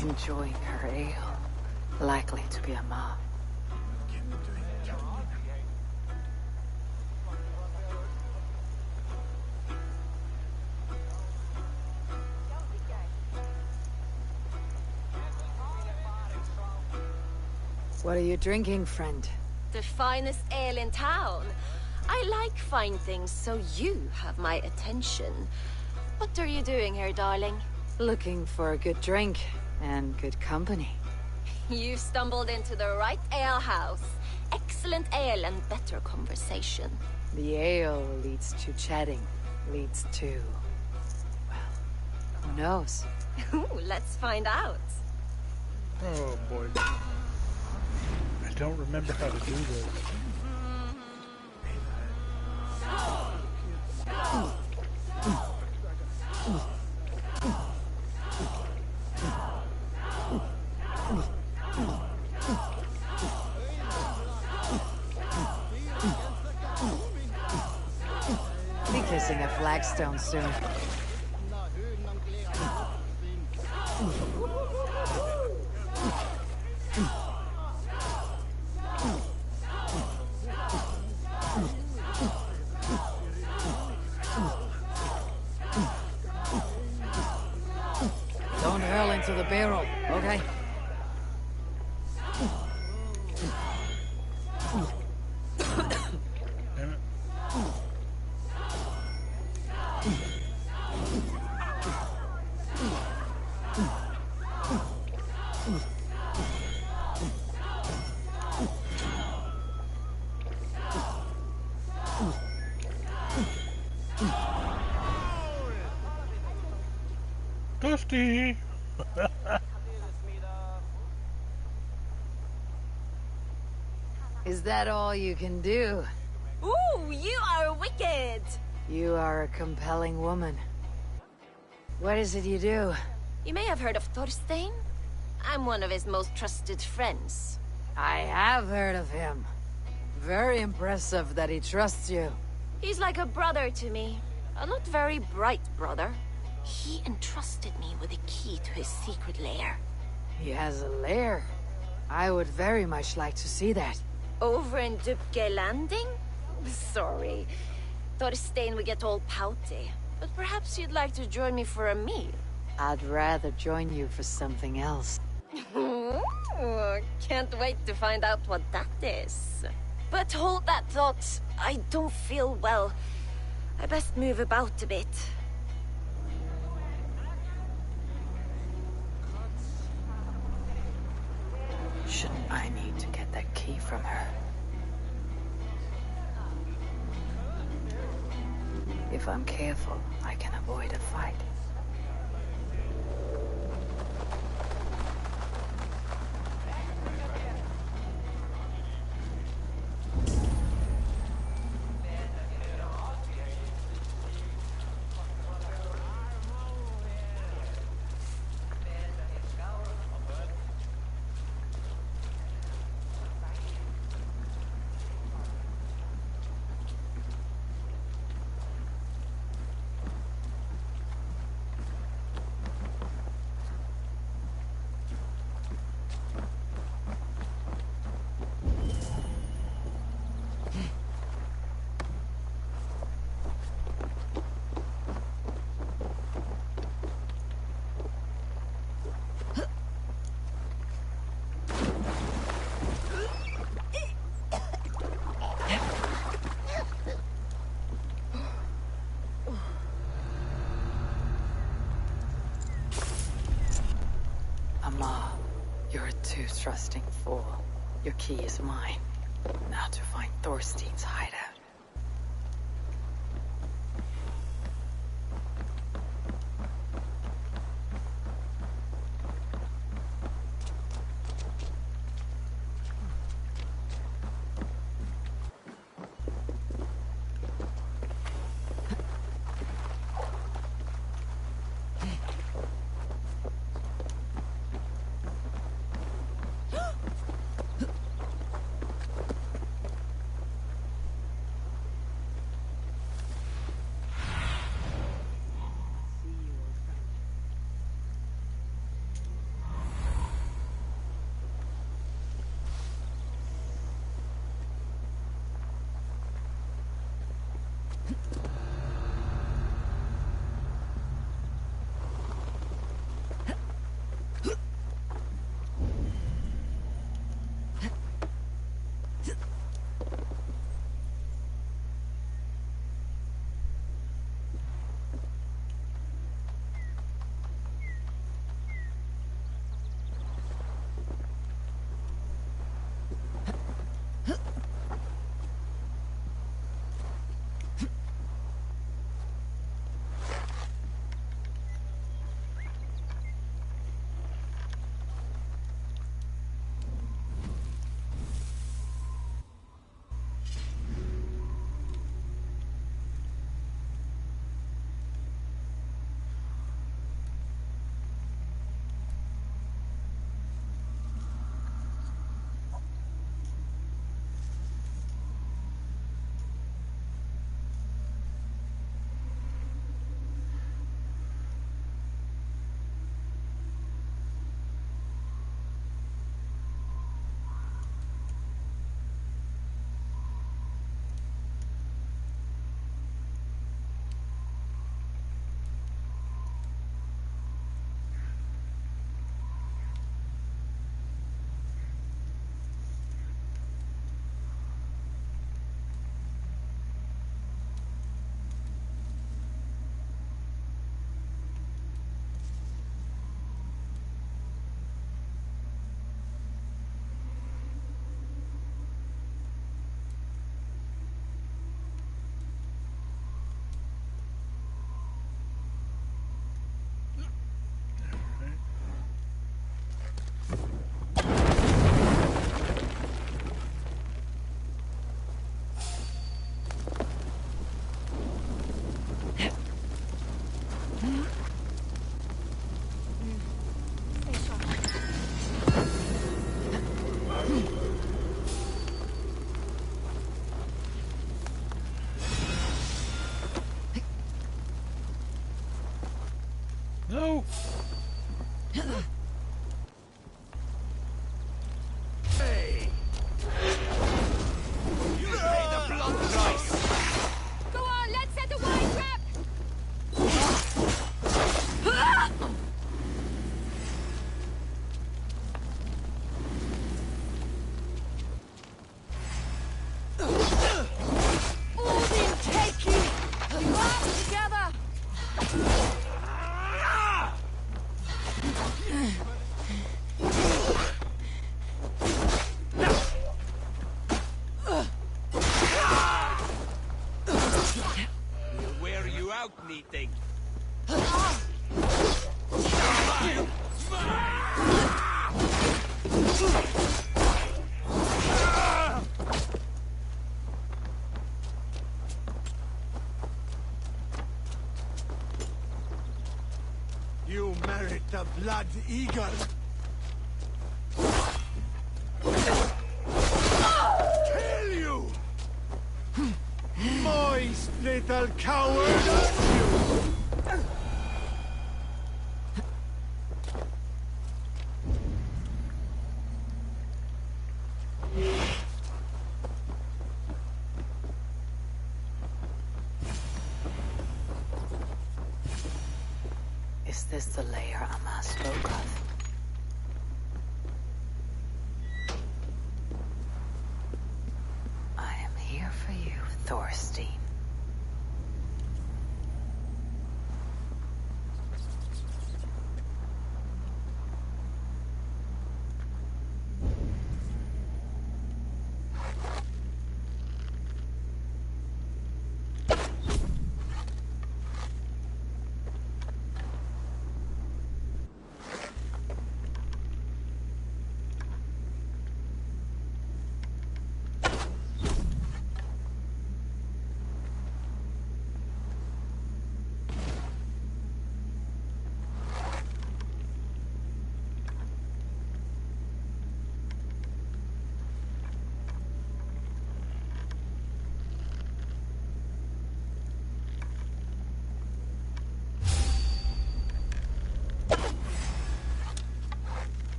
Enjoying her ale. Likely to be Amma. What are you drinking, friend? The finest ale in town. I like fine things, so you have my attention. What are you doing here, darling? Looking for a good drink and good company. You stumbled into the right alehouse. Excellent ale and better conversation. The ale leads to chatting, leads to... well, who knows? Ooh, let's find out. Oh boy. I don't remember how to do this. Be kissing a flagstone soon. barrel, okay? Damn it. Dusty! Is that all you can do? Ooh, you are wicked! You are a compelling woman. What is it you do? You may have heard of Thorstein. I'm one of his most trusted friends. I have heard of him. Very impressive that he trusts you. He's like a brother to me. A not very bright brother. He entrusted me with the key to his secret lair. He has a lair. I would very much like to see that. Over in Dupke Landing? Sorry. Thorstein would get all pouty. But perhaps you'd like to join me for a meal? I'd rather join you for something else. Can't wait to find out what that is. But hold that thought. I don't feel well. I best move about a bit. Shouldn't I need to get that key from her? If I'm careful, I can avoid a fight. You're a too trusting fool. Your key is mine. Now to find Thorstein's hideout. anything. You merit the blood eagle. Kill you! Moist little coward! Is this the lair Amma spoke of? I am here for you, Thorstein.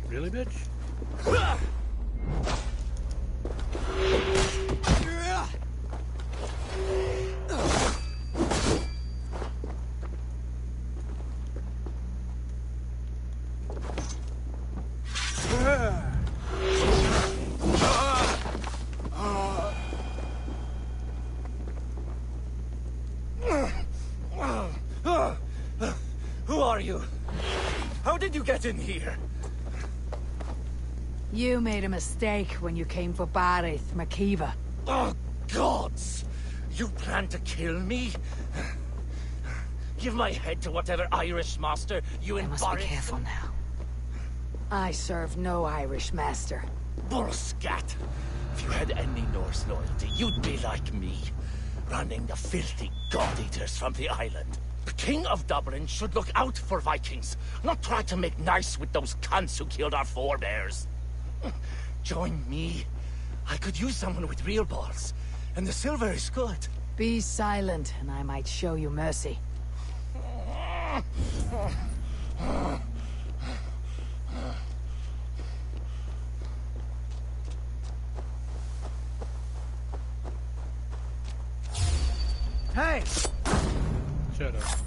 Really, bitch? Who are you? How did you get in here? You made a mistake when you came for Barith, Makiva. Oh, gods! You plan to kill me? Give my head to whatever Irish master you and I must be careful now. I serve no Irish master. Bullscat! If you had any Norse loyalty, you'd be like me, running the filthy god-eaters from the island. The King of Dublin should look out for Vikings, not try to make nice with those cunts who killed our forebears. Join me. I could use someone with real balls, and the silver is good. Be silent, and I might show you mercy. Hey! Shut up.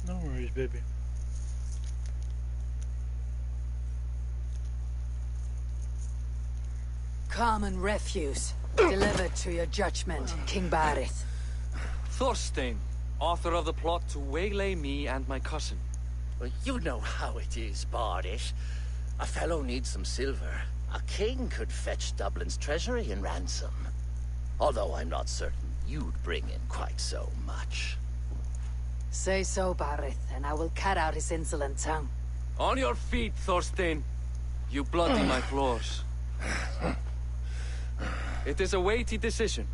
No worries, baby. Common refuse. Delivered to your judgment, King Barith. Thorstein, author of the plot to waylay me and my cousin. Well, you know how it is, Bardish. A fellow needs some silver. A king could fetch Dublin's treasury in ransom. Although I'm not certain you'd bring in quite so much. Say so, Barith, and I will cut out his insolent tongue. On your feet, Thorstein. You bloody my floors. It is a weighty decision.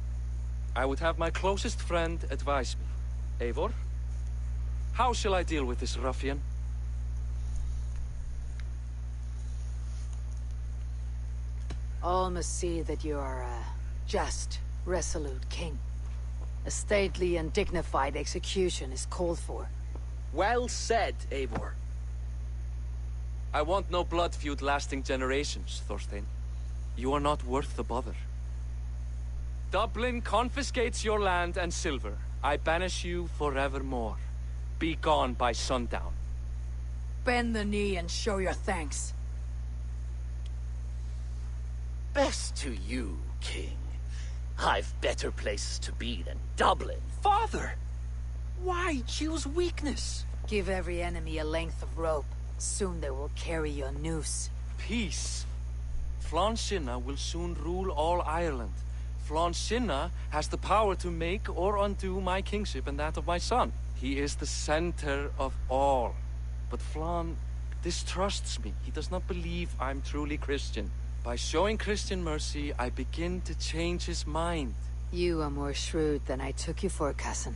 I would have my closest friend advise me. Eivor, how shall I deal with this ruffian? All must see that you are a just, resolute king. A stately and dignified execution is called for. Well said, Eivor. I want no blood feud lasting generations, Thorstein. You are not worth the bother. Dublin confiscates your land and silver. I banish you forevermore. Be gone by sundown. Bend the knee and show your thanks. Best to you, King. I've better places to be than Dublin. Father! Why choose weakness? Give every enemy a length of rope. Soon they will carry your noose. Peace. Flann Sinna will soon rule all Ireland. Flann Sinna has the power to make or undo my kingship and that of my son. He is the center of all. But Flann distrusts me. He does not believe I'm truly Christian. By showing Christian mercy, I begin to change his mind. You are more shrewd than I took you for, cousin.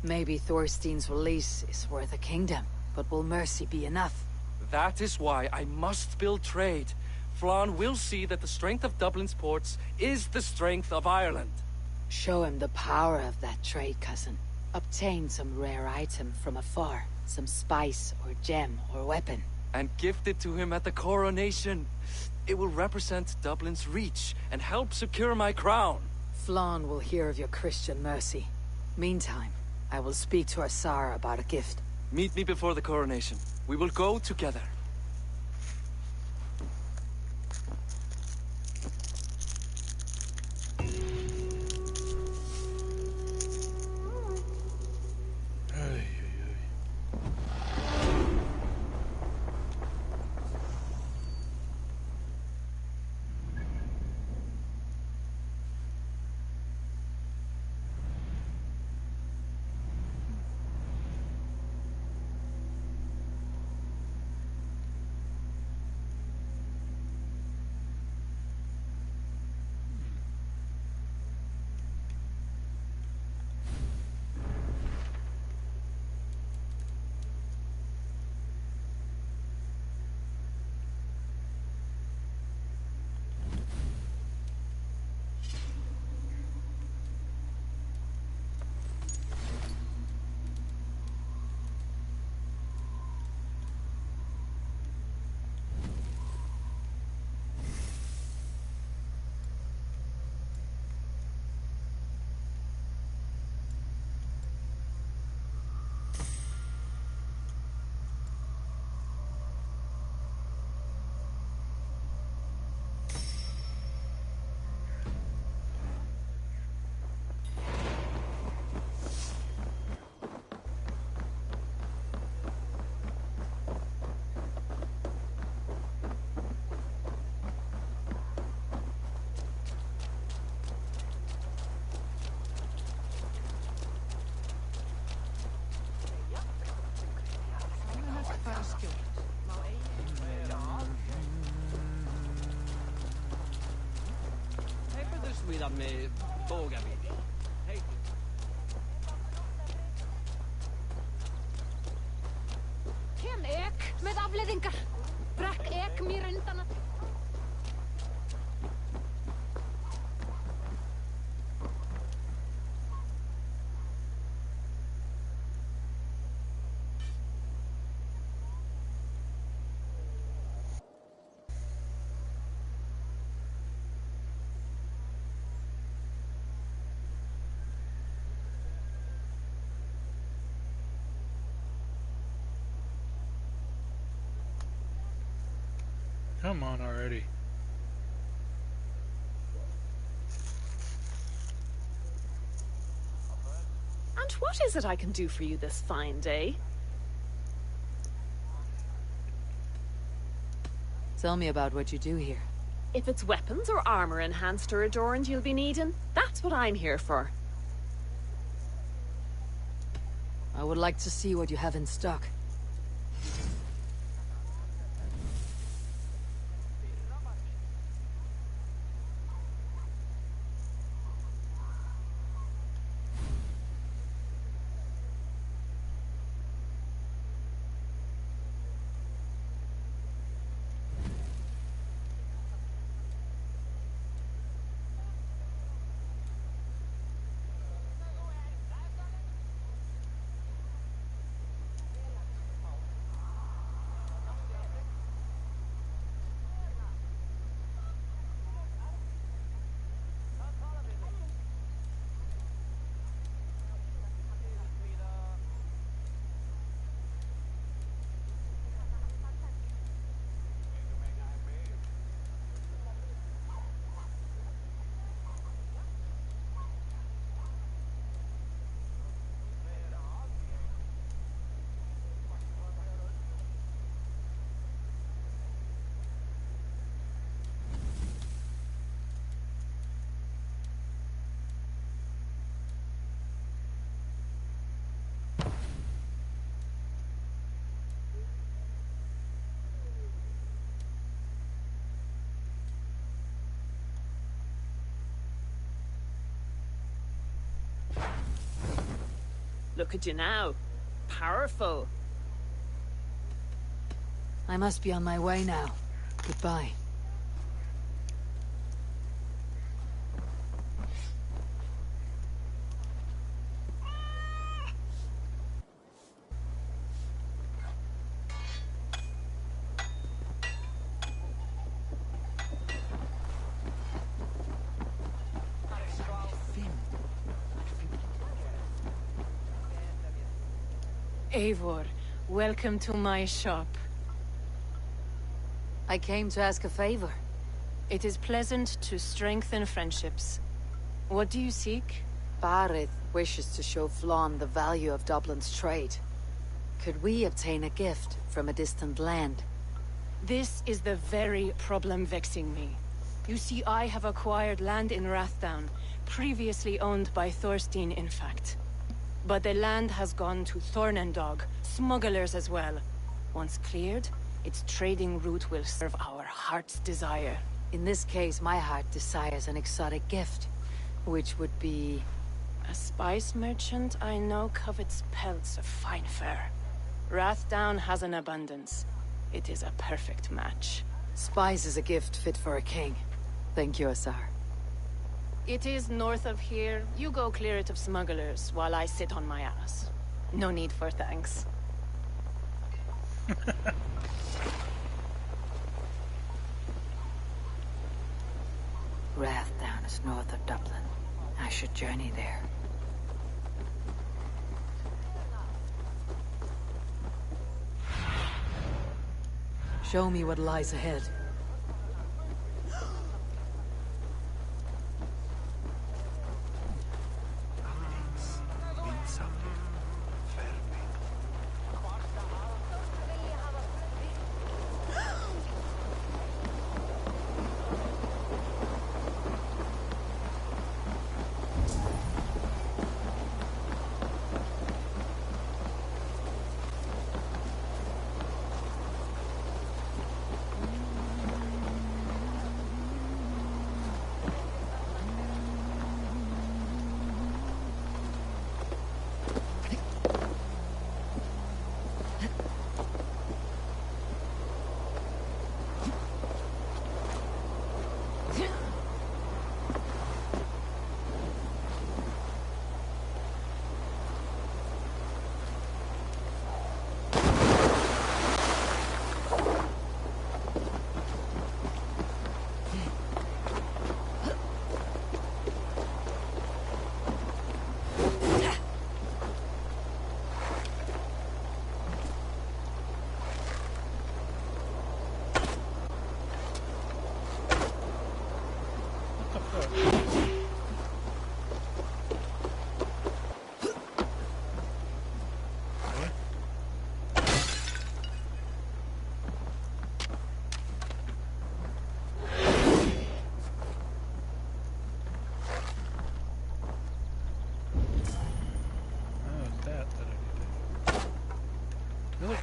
Maybe Thorstein's release is worth a kingdom, but will mercy be enough? That is why I must build trade. Flann will see that the strength of Dublin's ports is the strength of Ireland. Show him the power of that trade, cousin. Obtain some rare item from afar, some spice or gem or weapon. And gift it to him at the coronation. It will represent Dublin's reach and help secure my crown. Flann will hear of your Christian mercy. Meantime, I will speak to our Tsar about a gift. Meet me before the coronation. We will go together. Med bågar vi. Hej. Ken ek með afleiðingar. Brekk ek mér undan að... Come on already. And what is it I can do for you this fine day? Tell me about what you do here. If it's weapons or armor enhanced or adorned you'll be needing, that's what I'm here for. I would like to see what you have in stock. Look at you now. Powerful. I must be on my way now. Goodbye. Eivor, welcome to my shop. I came to ask a favor. It is pleasant to strengthen friendships. What do you seek? Barith wishes to show Flann the value of Dublin's trade. Could we obtain a gift from a distant land? This is the very problem vexing me. You see, I have acquired land in Rathdown, previously owned by Thorstein, in fact. But the land has gone to Thornendog, smugglers as well. Once cleared, its trading route will serve our heart's desire. In this case, my heart desires an exotic gift, which would be... A spice merchant I know covets pelts of fine fur. Rathdown has an abundance. It is a perfect match. Spice is a gift fit for a king. Thank you, Asar. It is north of here. You go clear it of smugglers, while I sit on my ass. No need for thanks. Rathdown is north of Dublin. I should journey there. Show me what lies ahead. Really?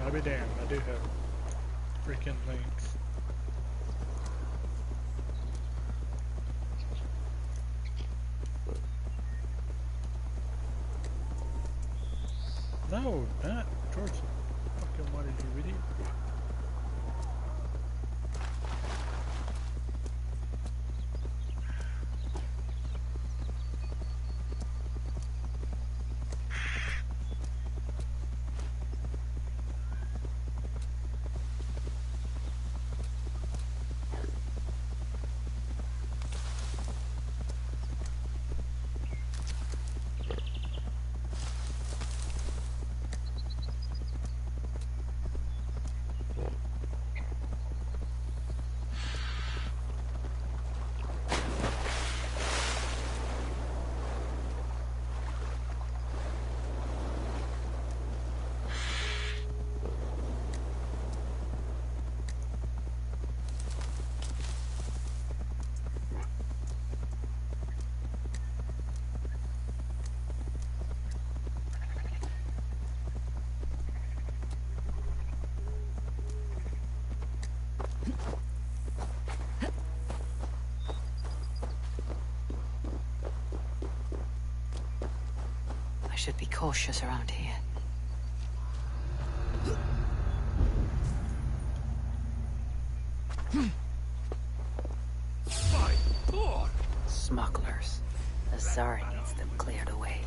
I'll be damned, I do have freaking links. No, not towards the fucking water, you idiot. I should be cautious around here. Smugglers. The Tsar needs them cleared away.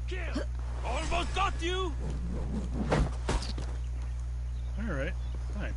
Kill! Almost got you! Alright, fine.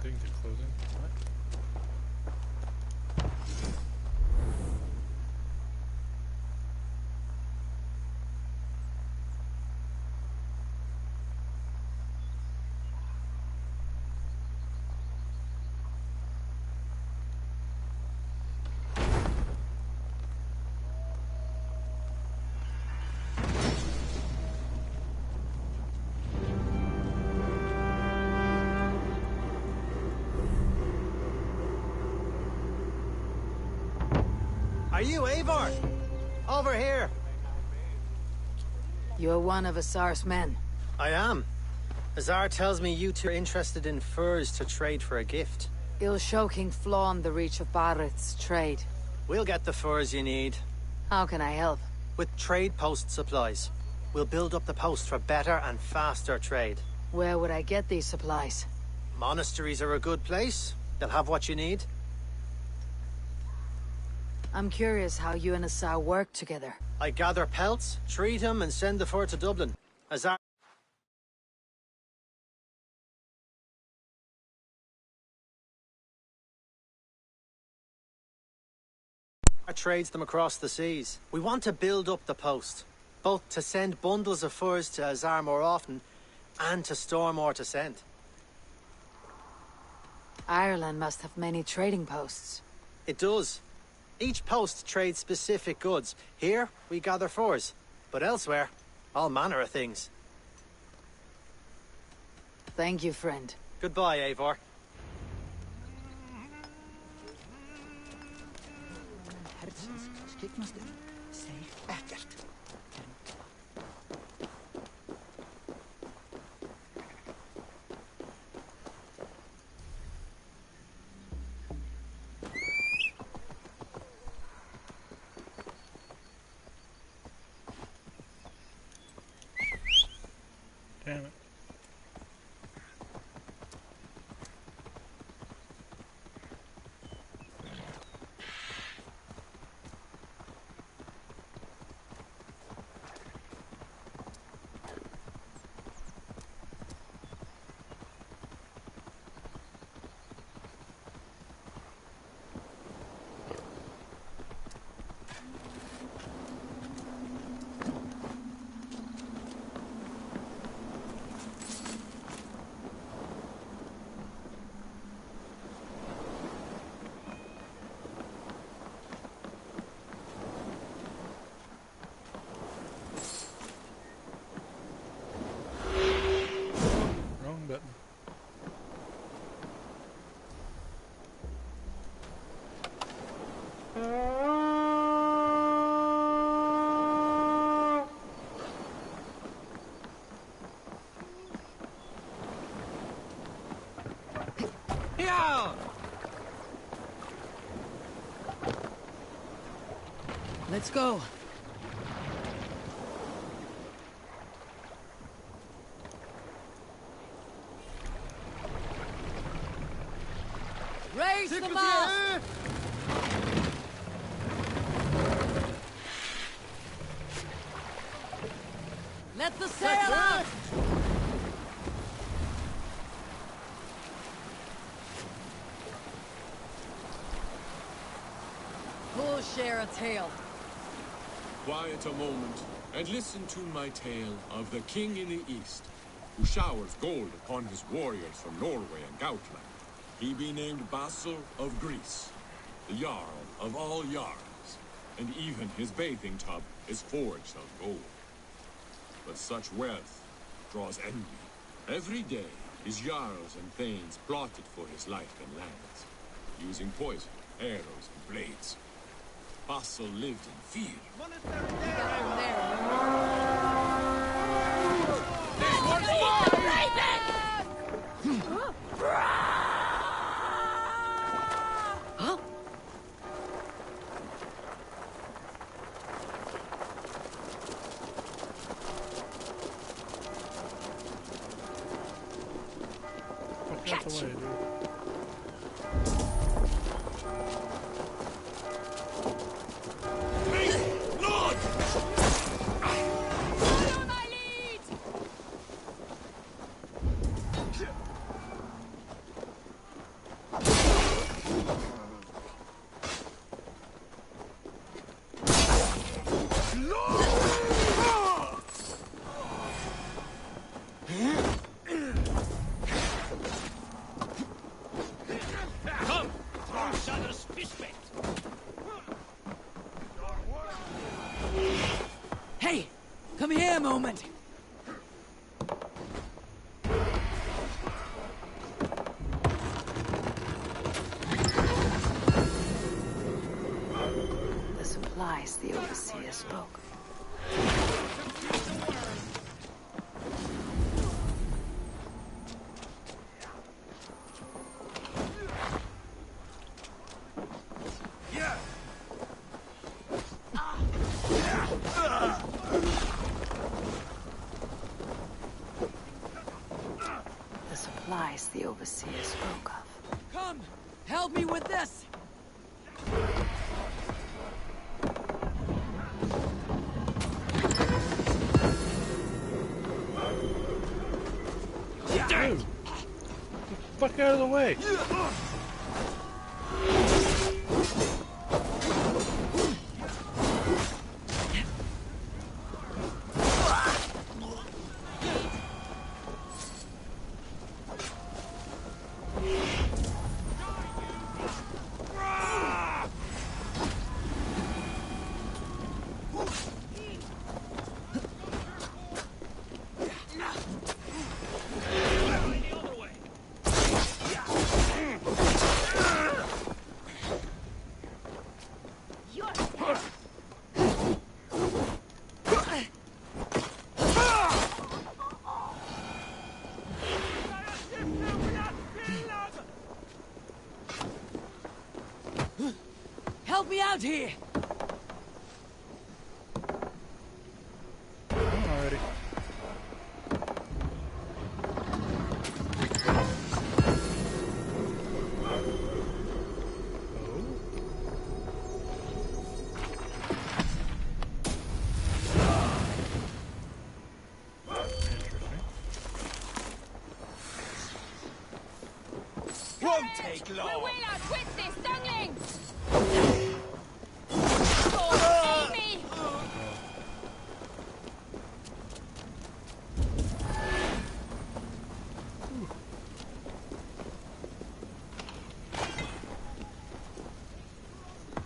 Things are closing. What? Are you Eivor? Over here. You're one of Asar's men. I am. Azar tells me you two are interested in furs to trade for a gift. It'll show King Flawn the reach of Barrett's trade. We'll get the furs you need. How can I help? With trade post supplies. We'll build up the post for better and faster trade. Where would I get these supplies? Monasteries are a good place. They'll have what you need. I'm curious how you and Azar work together. I gather pelts, treat him, and send the fur to Dublin. Azar trades them across the seas. We want to build up the post, both to send bundles of furs to Azar more often, and to store more to send. Ireland must have many trading posts. It does. Each post trades specific goods. Here, we gather furs. But elsewhere, all manner of things. Thank you, friend. Goodbye, Eivor. Damn it. Wrong button. Yeah! Let's go. Raise the mast! Let the sail out! Who'll share a tale? Quiet a moment, and listen to my tale of the king in the east, who showers gold upon his warriors from Norway and Goutland. He be named Vassal of Greece, the Jarl of all Jarls, and even his bathing tub is forged of gold. But such wealth draws envy. Every day, his Jarls and Thanes plotted for his life and lands, using poison, arrows, and blades. Vassal lived in fear. Huh? That's the way, dude. Hey! Come here a moment! The supplies the overseer spoke. supplies the Overseer spoke of. Come! Help me with this! Dude, get the fuck out of the way! Help me out here! Alrighty. Won't take long! We will outwit this dungling!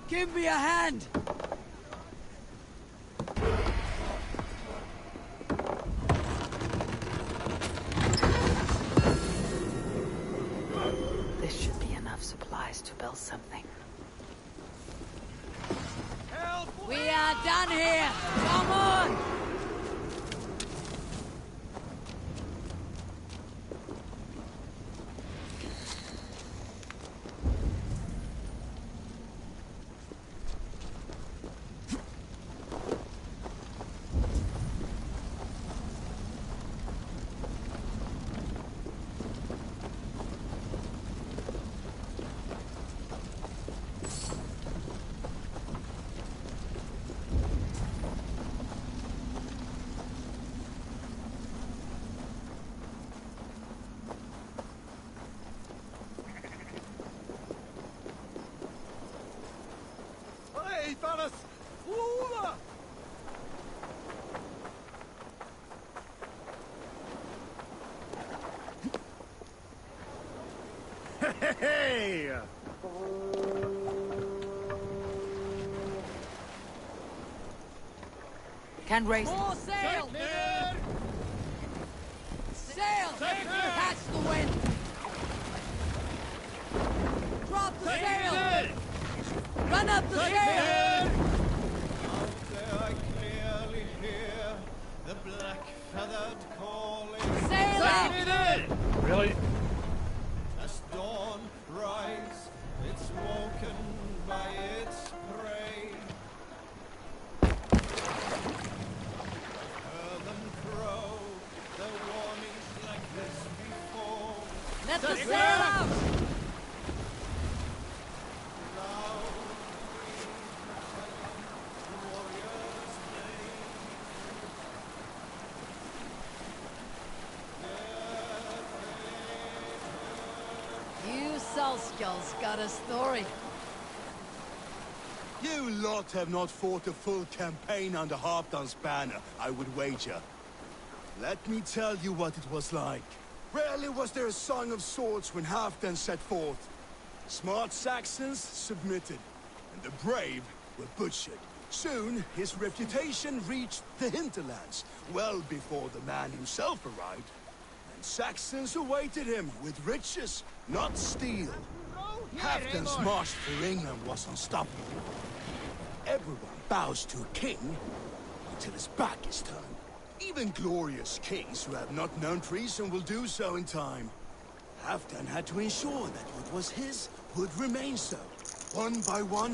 Give me a hand! This should be enough supplies to build something. We are done here! Come on! Hey, fellas! Woola! Hey! Can't raise. More sail! Sail! Catch the wind! Drop the sail! Run up the sail! Out there I clearly hear the black-feathered calling. Sail out! Really? As dawn rise, it's woken by its prey. Heard them crow their warnings like this before. Let the sail out! You Salskulls got a story. You lot have not fought a full campaign under Halfdan's banner, I would wager. Let me tell you what it was like. Rarely was there a song of swords when Halfdan set forth. Smart Saxons submitted, and the brave were butchered. Soon, his reputation reached the hinterlands, well before the man himself arrived. And Saxons awaited him with riches, not steel. Halfdan's march through England was unstoppable. Everyone bows to a king until his back is turned. Even glorious kings who have not known treason will do so in time. Halfdan had to ensure that what was his would remain so. One by one,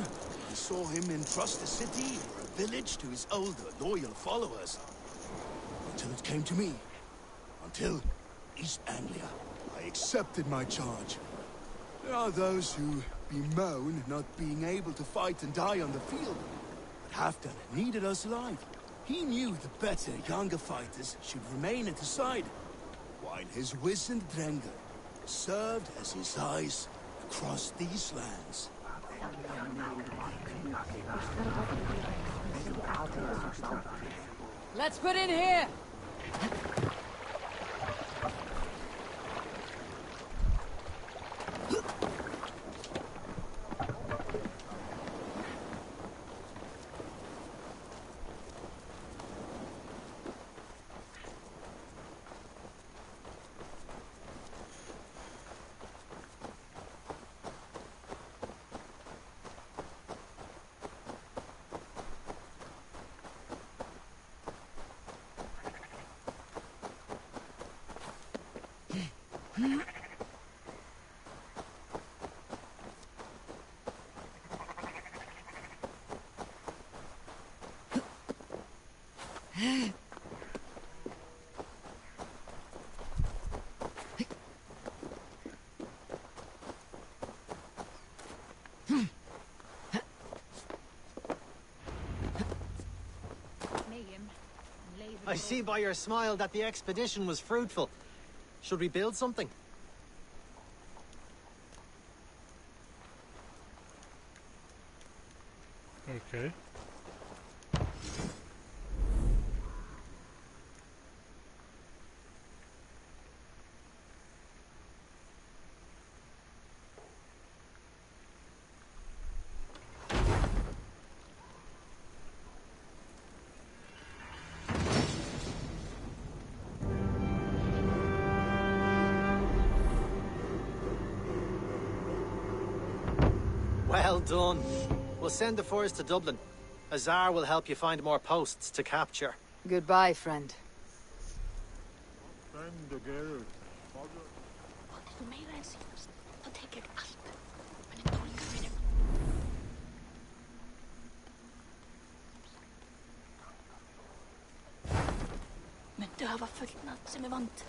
he saw him entrust a city or a village to his older, loyal followers. Until it came to me. Until East Anglia, I accepted my charge. There are those who bemoan not being able to fight and die on the field. But Halfdan needed us alive. He knew the better younger fighters should remain at his side, while his wizened Drengar served as his eyes across these lands. Let's put in here! I see by your smile that the expedition was fruitful. Should we build something? Okay. Well done. We'll send the force to Dublin. Azar will help you find more posts to capture. Goodbye, friend. Men döva fullt som är vant.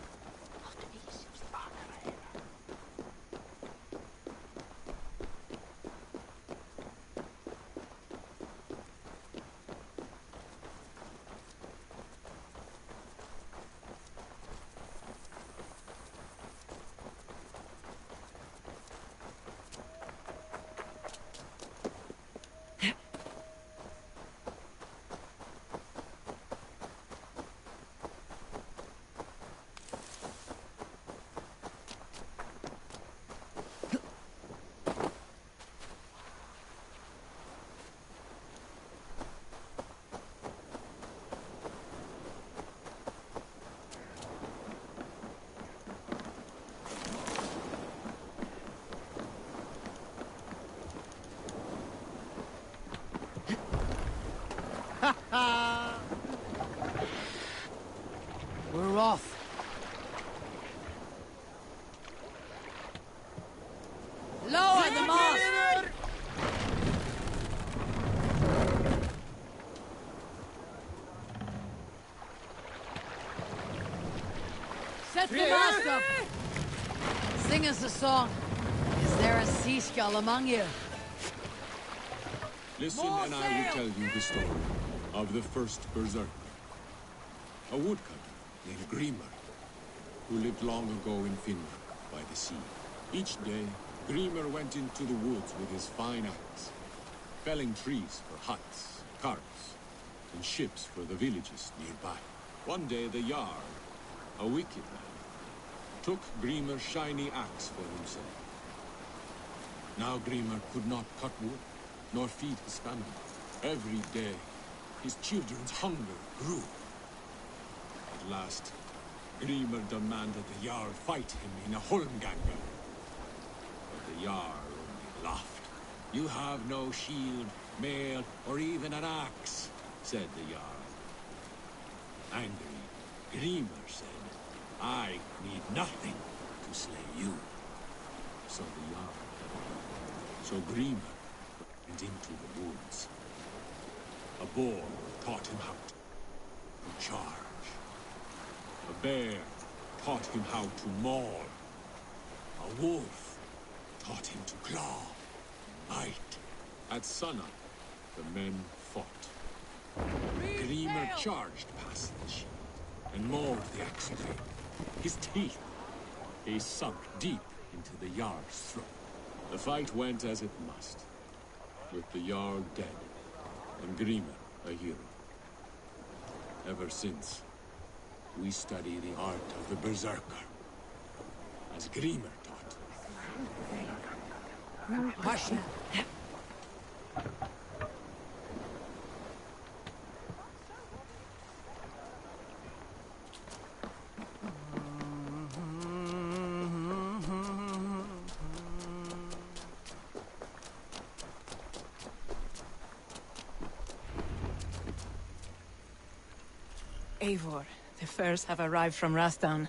We're off. Lower the mast! Set the mast up! Sing us a song. Is there a seaskull among you? Listen and I will tell you the story of the first berserker. A woodcutter named Grimr, who lived long ago in Finland by the sea. Each day, Grimr went into the woods with his fine axe, felling trees for huts, carts, and ships for the villages nearby. One day the Jarl, a wicked man, took Grimr's shiny axe for himself. Now Grimr could not cut wood, nor feed his family. Every day, his children's hunger grew. At last, Grimr demanded the Jarl fight him in a Holmganga. But the Jarl only laughed. You have no shield, mail, or even an axe, said the Jarl. Angry, Grimr said, I need nothing to slay you. So the Jarl. So Grimr went into the woods. A boar taught him how to charge. A bear taught him how to maul. The wolf taught him to claw, bite. At sunup, the men fought. Grimmer charged past the shield and mauled the axe blade. His teeth, he sunk deep into the Jarl's throat. The fight went as it must, with the Jarl dead and Grimmer a hero. Ever since, we study the art of the Berserker, as Grimmer taught. Hush! Eivor, the furs have arrived from Rathdown.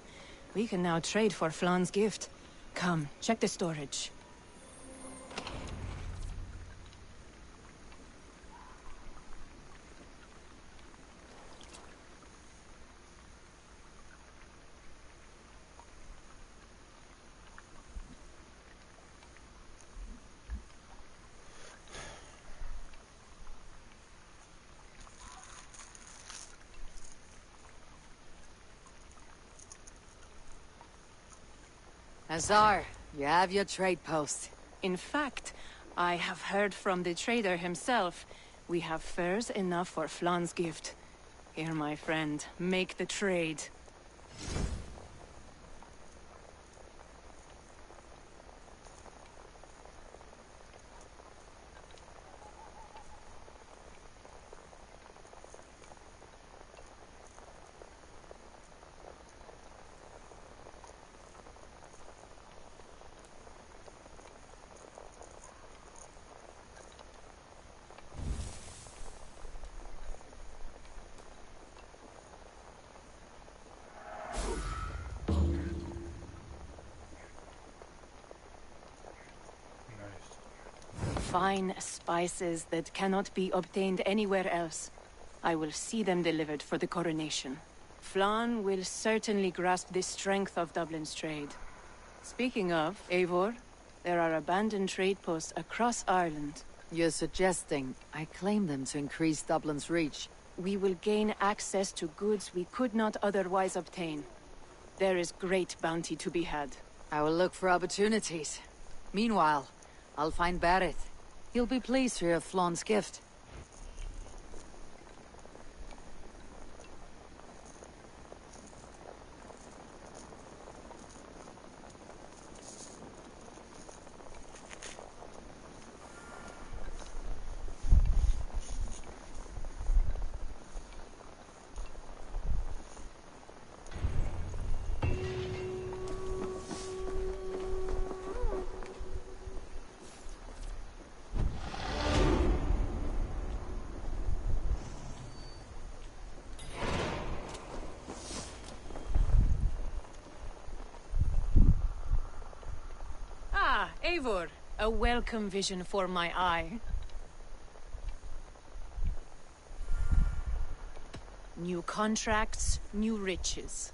We can now trade for Flan's gift. Come, check the storage. Azar, you have your trade post. In fact, I have heard from the trader himself. We have furs enough for Flan's gift. Here, my friend, make the trade. Fine spices that cannot be obtained anywhere else. I will see them delivered for the coronation. Flan will certainly grasp the strength of Dublin's trade. Speaking of, Eivor, there are abandoned trade posts across Ireland. You're suggesting I claim them to increase Dublin's reach? We will gain access to goods we could not otherwise obtain. There is great bounty to be had. I will look for opportunities. Meanwhile, I'll find Barrett. He'll be pleased to hear of Flan's gift. Eivor, a welcome vision for my eye. New contracts, new riches.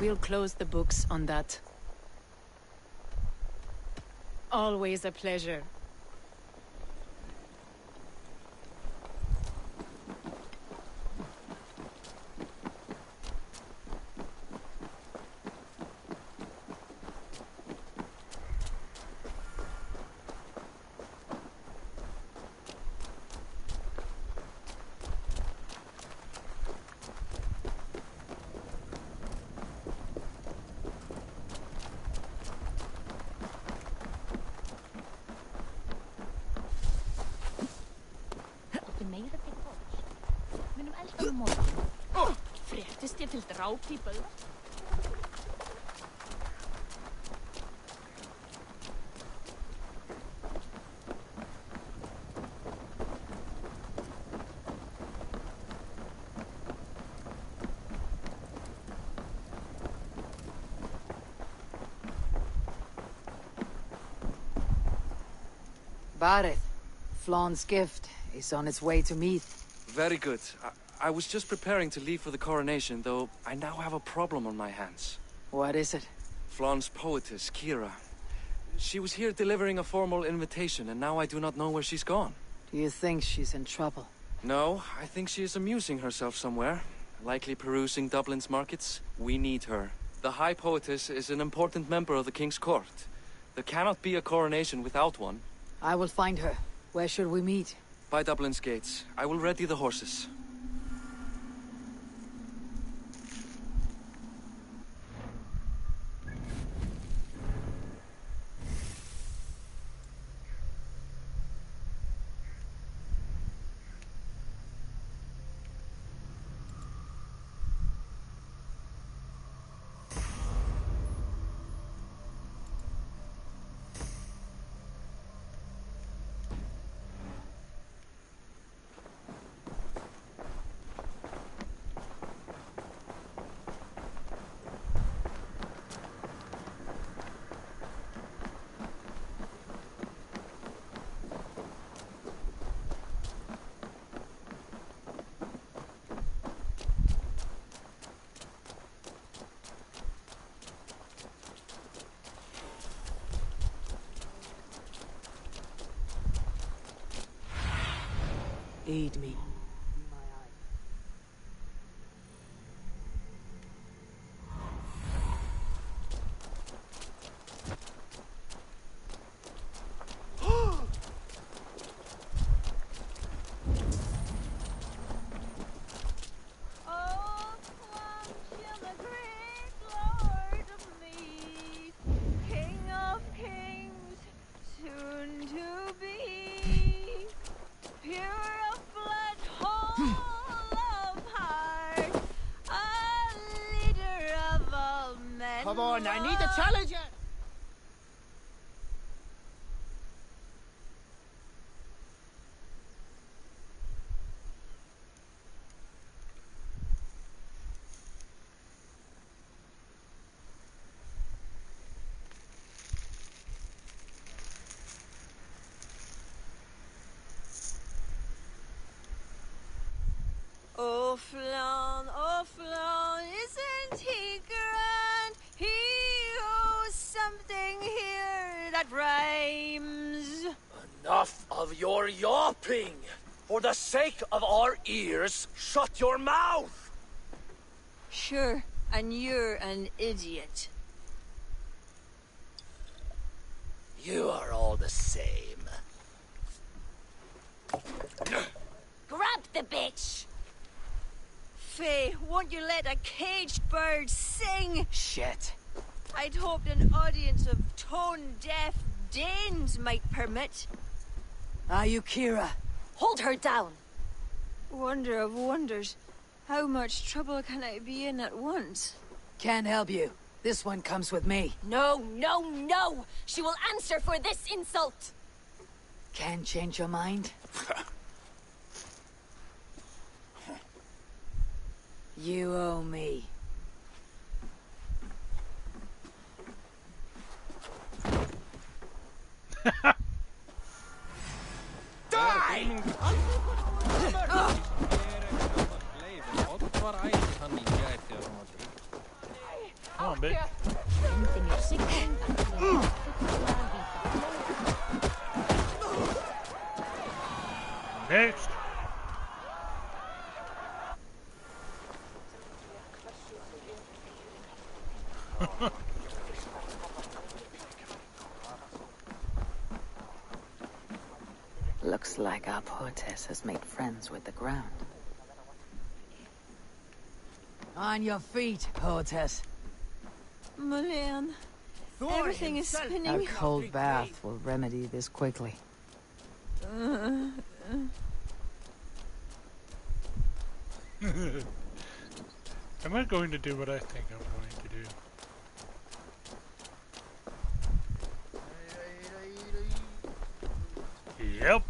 We'll close the books on that. Always a pleasure. til drow people. Barith, Flawn's gift is on its way to Meath. Very good. I was just preparing to leave for the coronation, though I now have a problem on my hands. What is it? Flawn's poetess, Kira. She was here delivering a formal invitation, and now I do not know where she's gone. Do you think she's in trouble? No, I think she is amusing herself somewhere. Likely perusing Dublin's markets. We need her. The High Poetess is an important member of the King's Court. There cannot be a coronation without one. I will find her. Where should we meet? By Dublin's gates. I will ready the horses. Aid me. Come on, I need the challenger! Oh Flan, isn't he grand? He owes something here that rhymes. Enough of your yawping! For the sake of our ears, shut your mouth! Sure, and you're an idiot. You are all the same. Grab the bitch! Faye, won't you let a caged bird sing? Shit. I'd hoped an audience of tone-deaf Danes might permit. Are you Kira? Hold her down. Wonder of wonders. How much trouble can I be in at once? Can't help you. This one comes with me. No, no, no! She will answer for this insult! Can't change your mind? You owe me. Die! Come on, bitch. Next. Looks like our poetess has made friends with the ground. On your feet, poetess. Mulan, everything is spinning. A cold bath will remedy this quickly. Am I going to do what I think I'm going to do? Yep.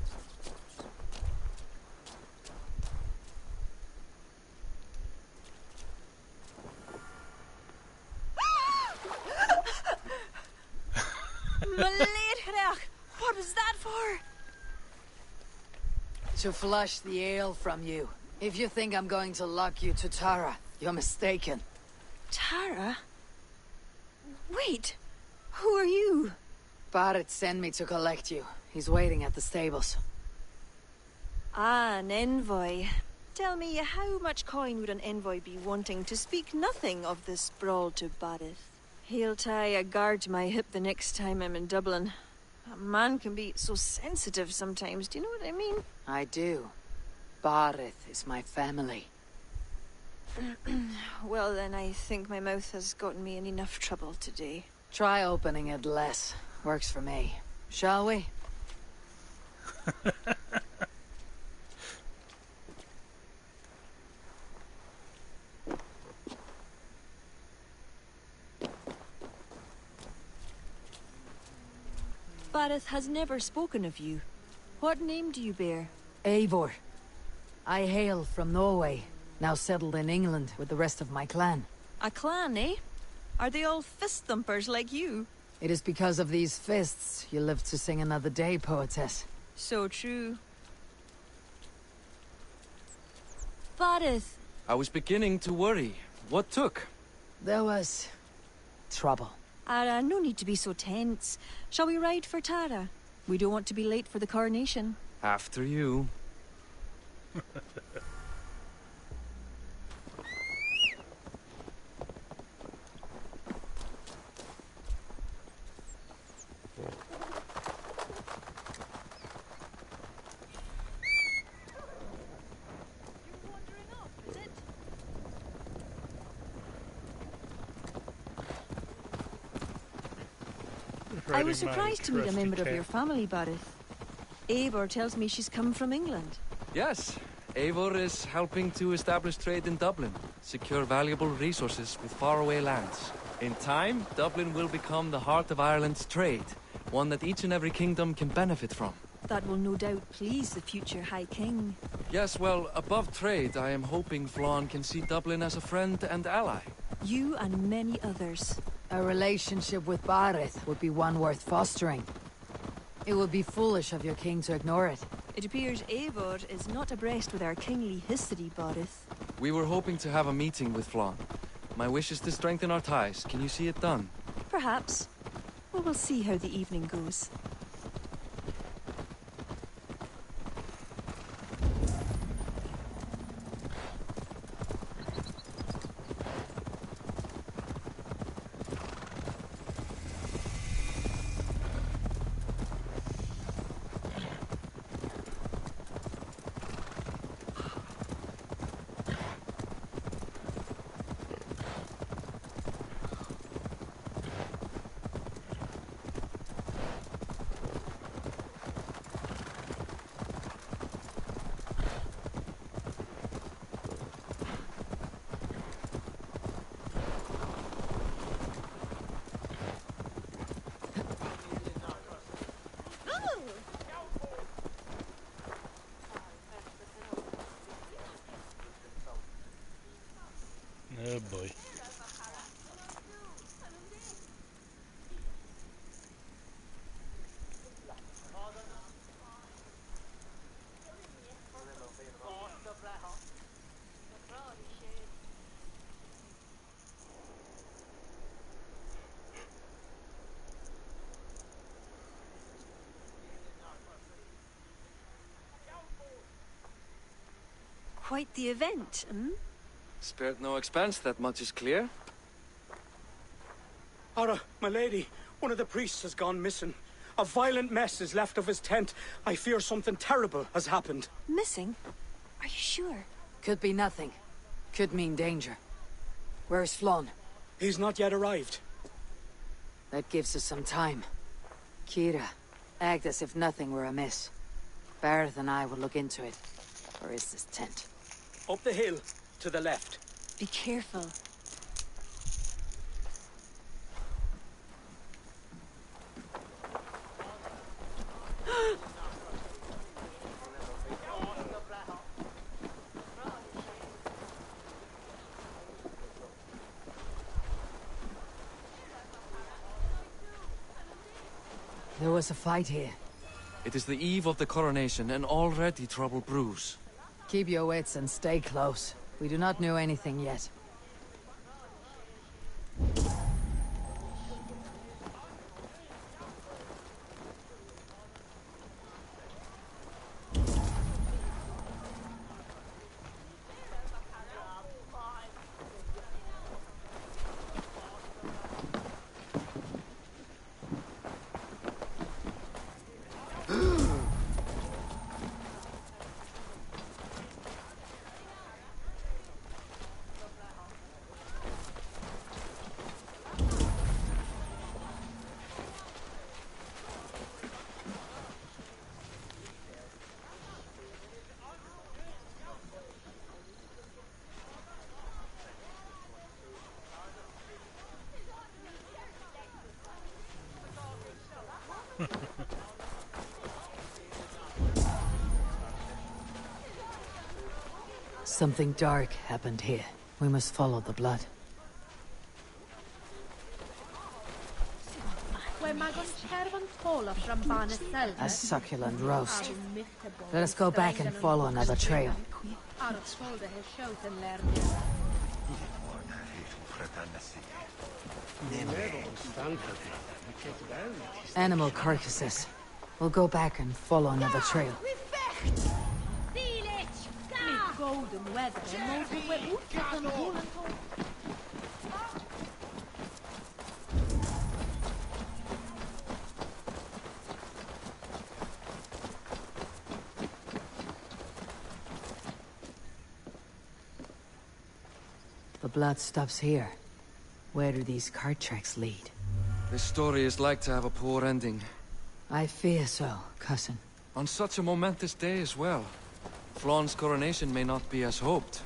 What was that for? To flush the ale from you. If you think I'm going to lock you to Tara, you're mistaken. Tara? Wait, who are you? Barrett sent me to collect you. He's waiting at the stables. Ah, an envoy. Tell me, how much coin would an envoy be wanting, to speak nothing of this brawl to Barrett? He'll tie a guard to my hip the next time I'm in Dublin. A man can be so sensitive sometimes, do you know what I mean? I do. Barrett is my family. Well then, I think my mouth has gotten me in enough trouble today. Try opening it less. Works for me. Shall we? Barrett has never spoken of you. What name do you bear? Eivor. I hail from Norway, now settled in England with the rest of my clan. A clan, eh? Are they all fist thumpers like you? It is because of these fists you live to sing another day, poetess. So true. Barrett. I was beginning to worry. What took? There was... trouble. No need to be so tense. Shall we ride for Tara? We don't want to be late for the coronation. After you. I was surprised to meet a member of your family, Barrett. Eivor tells me she's come from England. Yes, Eivor is helping to establish trade in Dublin, secure valuable resources with faraway lands. In time, Dublin will become the heart of Ireland's trade, one that each and every kingdom can benefit from. That will no doubt please the future High King. Yes, well, above trade, I am hoping Flann can see Dublin as a friend and ally. You and many others. A relationship with Barrett would be one worth fostering. It would be foolish of your king to ignore it. It appears Eivor is not abreast with our kingly history, Barrett. We were hoping to have a meeting with Flann. My wish is to strengthen our ties. Can you see it done? Perhaps. Well, we'll see how the evening goes. Oh boy. Quite the event, hmm? Spared no expense, that much is clear. Ara, my lady, one of the priests has gone missing. A violent mess is left of his tent. I fear something terrible has happened. Missing? Are you sure? Could be nothing. Could mean danger. Where's Flann? He's not yet arrived. That gives us some time. Kira, act as if nothing were amiss. Barrett and I will look into it. Where is this tent? Up the hill, to the left. Be careful. There was a fight here. It is the eve of the coronation, and already trouble brews. Keep your wits and stay close. We do not know anything yet. Something dark happened here. We must follow the blood. A succulent roast. Let us go back and follow another trail. Animal carcasses. We'll go back and follow another trail. Golden weather and the blood stops here. Where do these cart tracks lead? This story is like to have a poor ending. I fear so, cousin. On such a momentous day as well. Flaun's coronation may not be as hoped.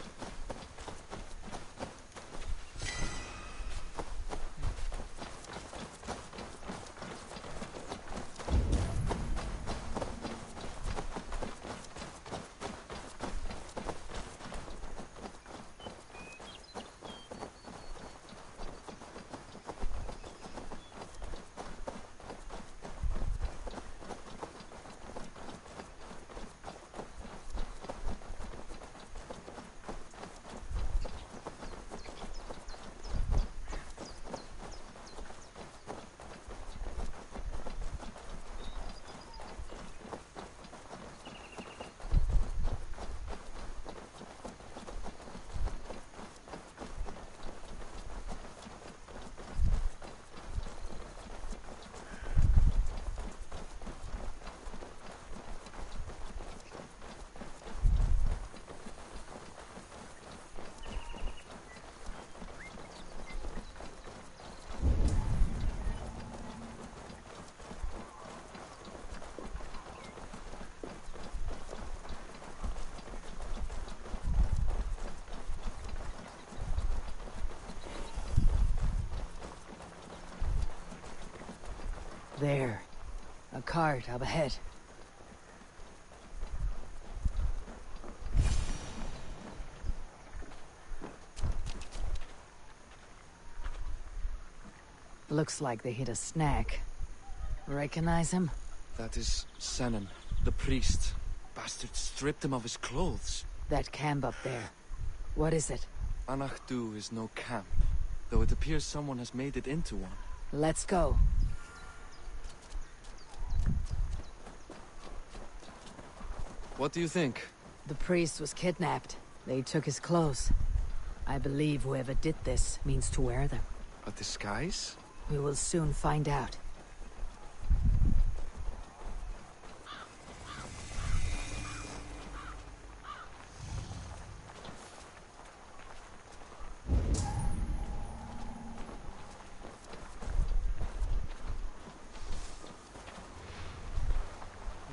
There. A cart up ahead. Looks like they hit a snack. Recognize him? That is Senan, the priest. Bastards stripped him of his clothes. That camp up there. What is it? Anachdu is no camp, though it appears someone has made it into one. Let's go. What do you think? The priest was kidnapped. They took his clothes. I believe whoever did this means to wear them. A disguise? We will soon find out.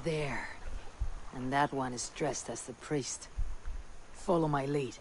There. And that one is dressed as the priest. Follow my lead.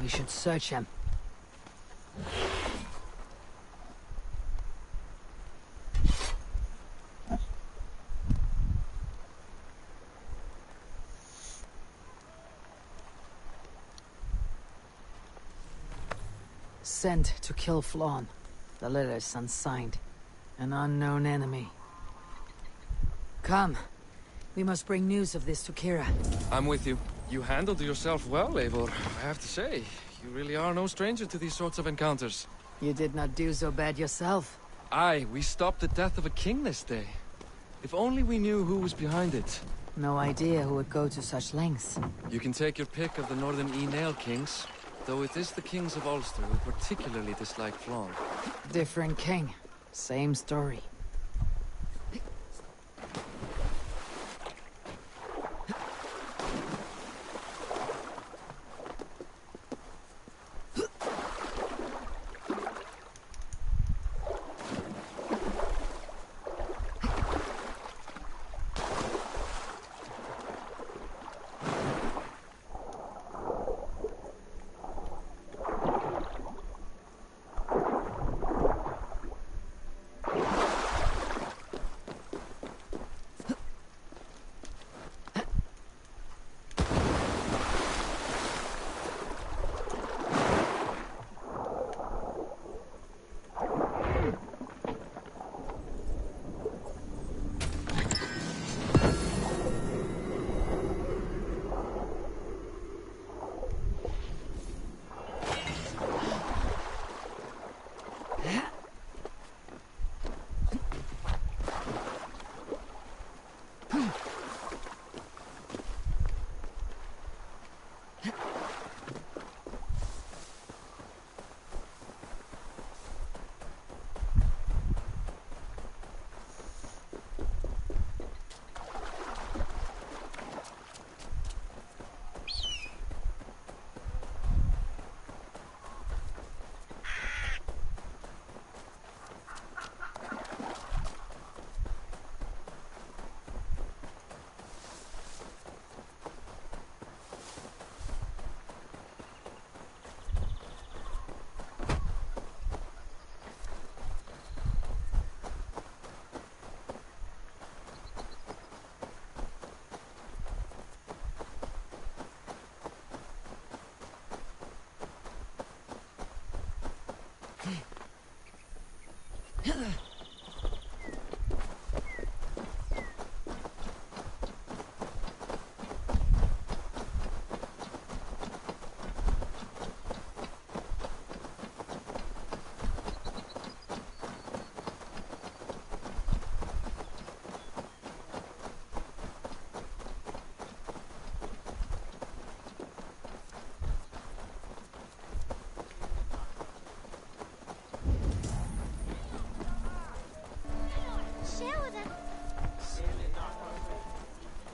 We should search him. Sent to kill Flawn. The letter's unsigned. An unknown enemy. Come. We must bring news of this to Kira. I'm with you. You handled yourself well, Eivor. I have to say, you really are no stranger to these sorts of encounters. You did not do so bad yourself. Aye, we stopped the death of a king this day. If only we knew who was behind it. No idea who would go to such lengths. You can take your pick of the Northern Enale kings, though it is the kings of Ulster who particularly dislike Flawn. Different king. Same story.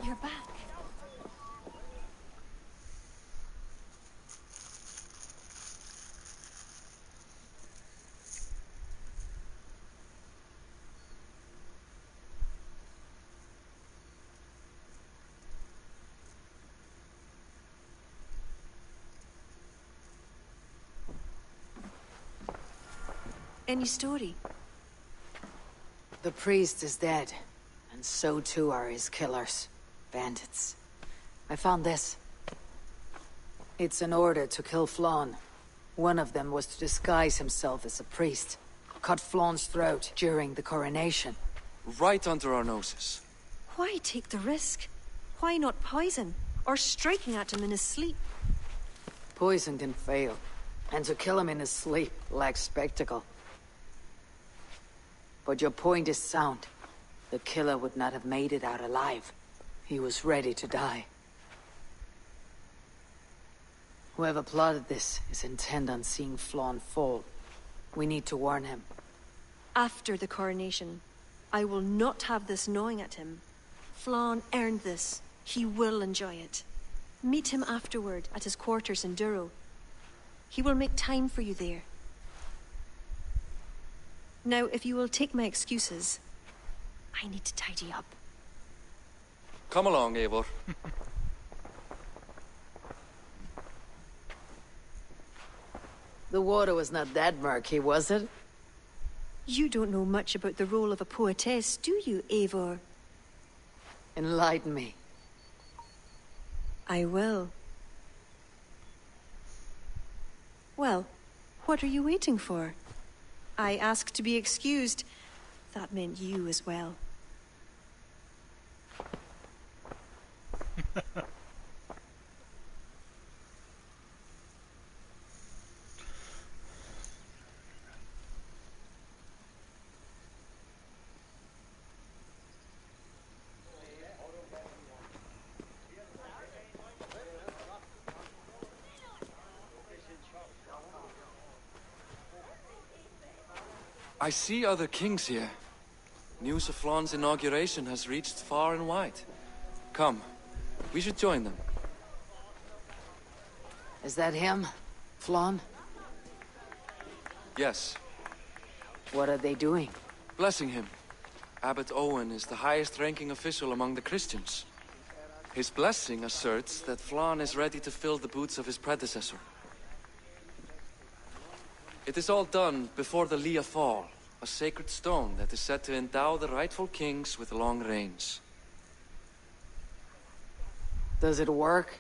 You're back. Any story? The priest is dead, and so too are his killers. Bandits. I found this. It's an order to kill Flawn. One of them was to disguise himself as a priest. Cut Flawn's throat during the coronation. Right under our noses. Why take the risk? Why not poison? Or striking at him in his sleep? Poison can fail. And to kill him in his sleep lacks spectacle. But your point is sound. The killer would not have made it out alive. He was ready to die. Whoever plotted this is intent on seeing Flawn fall. We need to warn him. After the coronation, I will not have this gnawing at him. Flawn earned this. He will enjoy it. Meet him afterward at his quarters in Duro. He will make time for you there. Now, if you will take my excuses, I need to tidy up. Come along, Eivor. The water was not that murky, was it? You don't know much about the role of a poetess, do you, Eivor? Enlighten me. I will. Well, what are you waiting for? I asked to be excused. That meant you as well. I see other kings here. News of Flaun's inauguration has reached far and wide. Come, we should join them. Is that him? Flaun? Yes. What are they doing? Blessing him. Abbot Owen is the highest-ranking official among the Christians. His blessing asserts that Flaun is ready to fill the boots of his predecessor. It is all done before the Lia Fall, a sacred stone that is said to endow the rightful kings with long reigns. Does it work?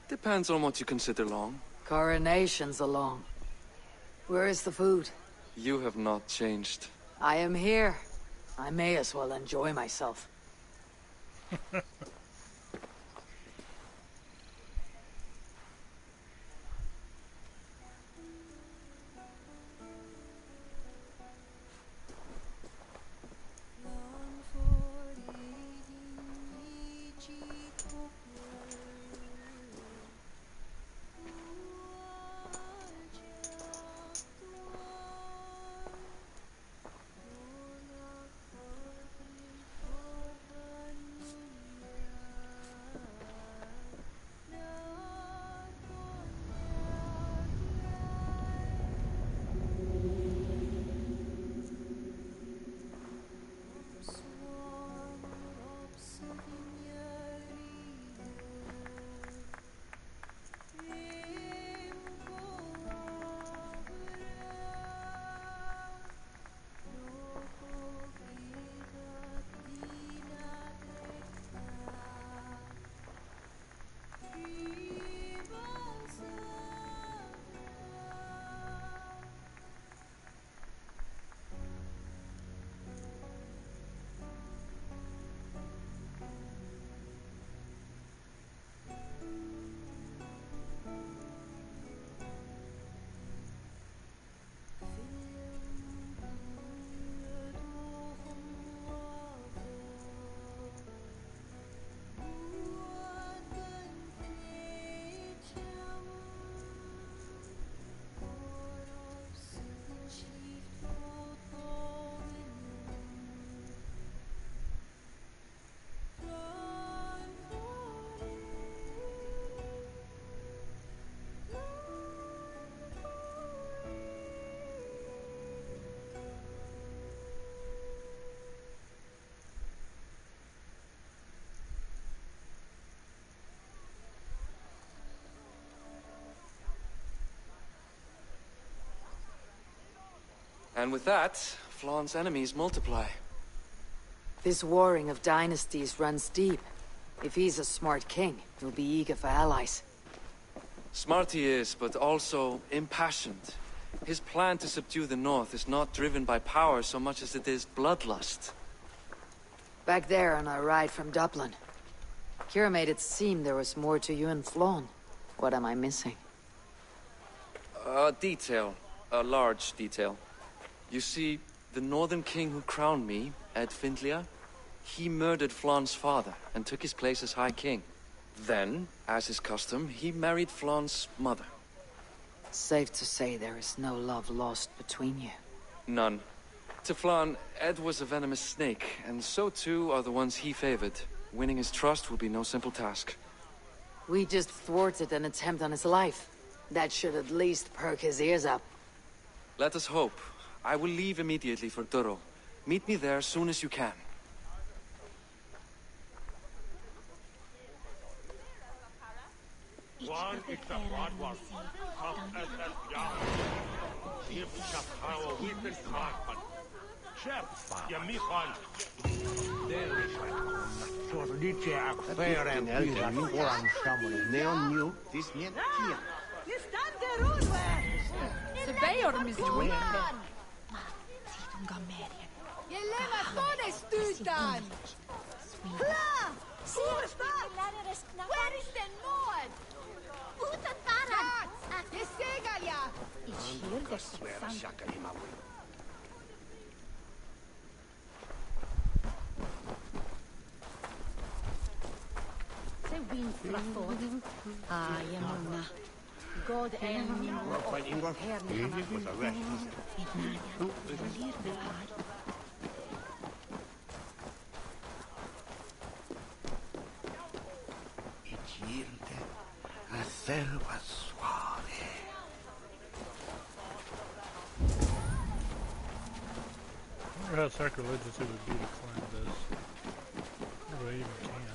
Depends on what you consider long. Coronations are long. Where is the food? You have not changed. I am here. I may as well enjoy myself. And with that, Flaun's enemies multiply. This warring of dynasties runs deep. If he's a smart king, he'll be eager for allies. Smart he is, but also impassioned. His plan to subdue the North is not driven by power so much as it is bloodlust. Back there on our ride from Dublin, Kira made it seem there was more to you and Flaun. What am I missing? A detail. A large detail. You see, the Northern King who crowned me, Ed Findlia, he murdered Flaun's father and took his place as High King. Then, as is custom, he married Flaun's mother. Safe to say there is no love lost between you. None. To Flaun, Ed was a venomous snake, and so too are the ones he favored. Winning his trust will be no simple task. We just thwarted an attempt on his life. That should at least perk his ears up. Let us hope. I will leave immediately for Durro. Meet me there as soon as you can. God en min I wonder how sacrilegious it would be to climb this. If I even can.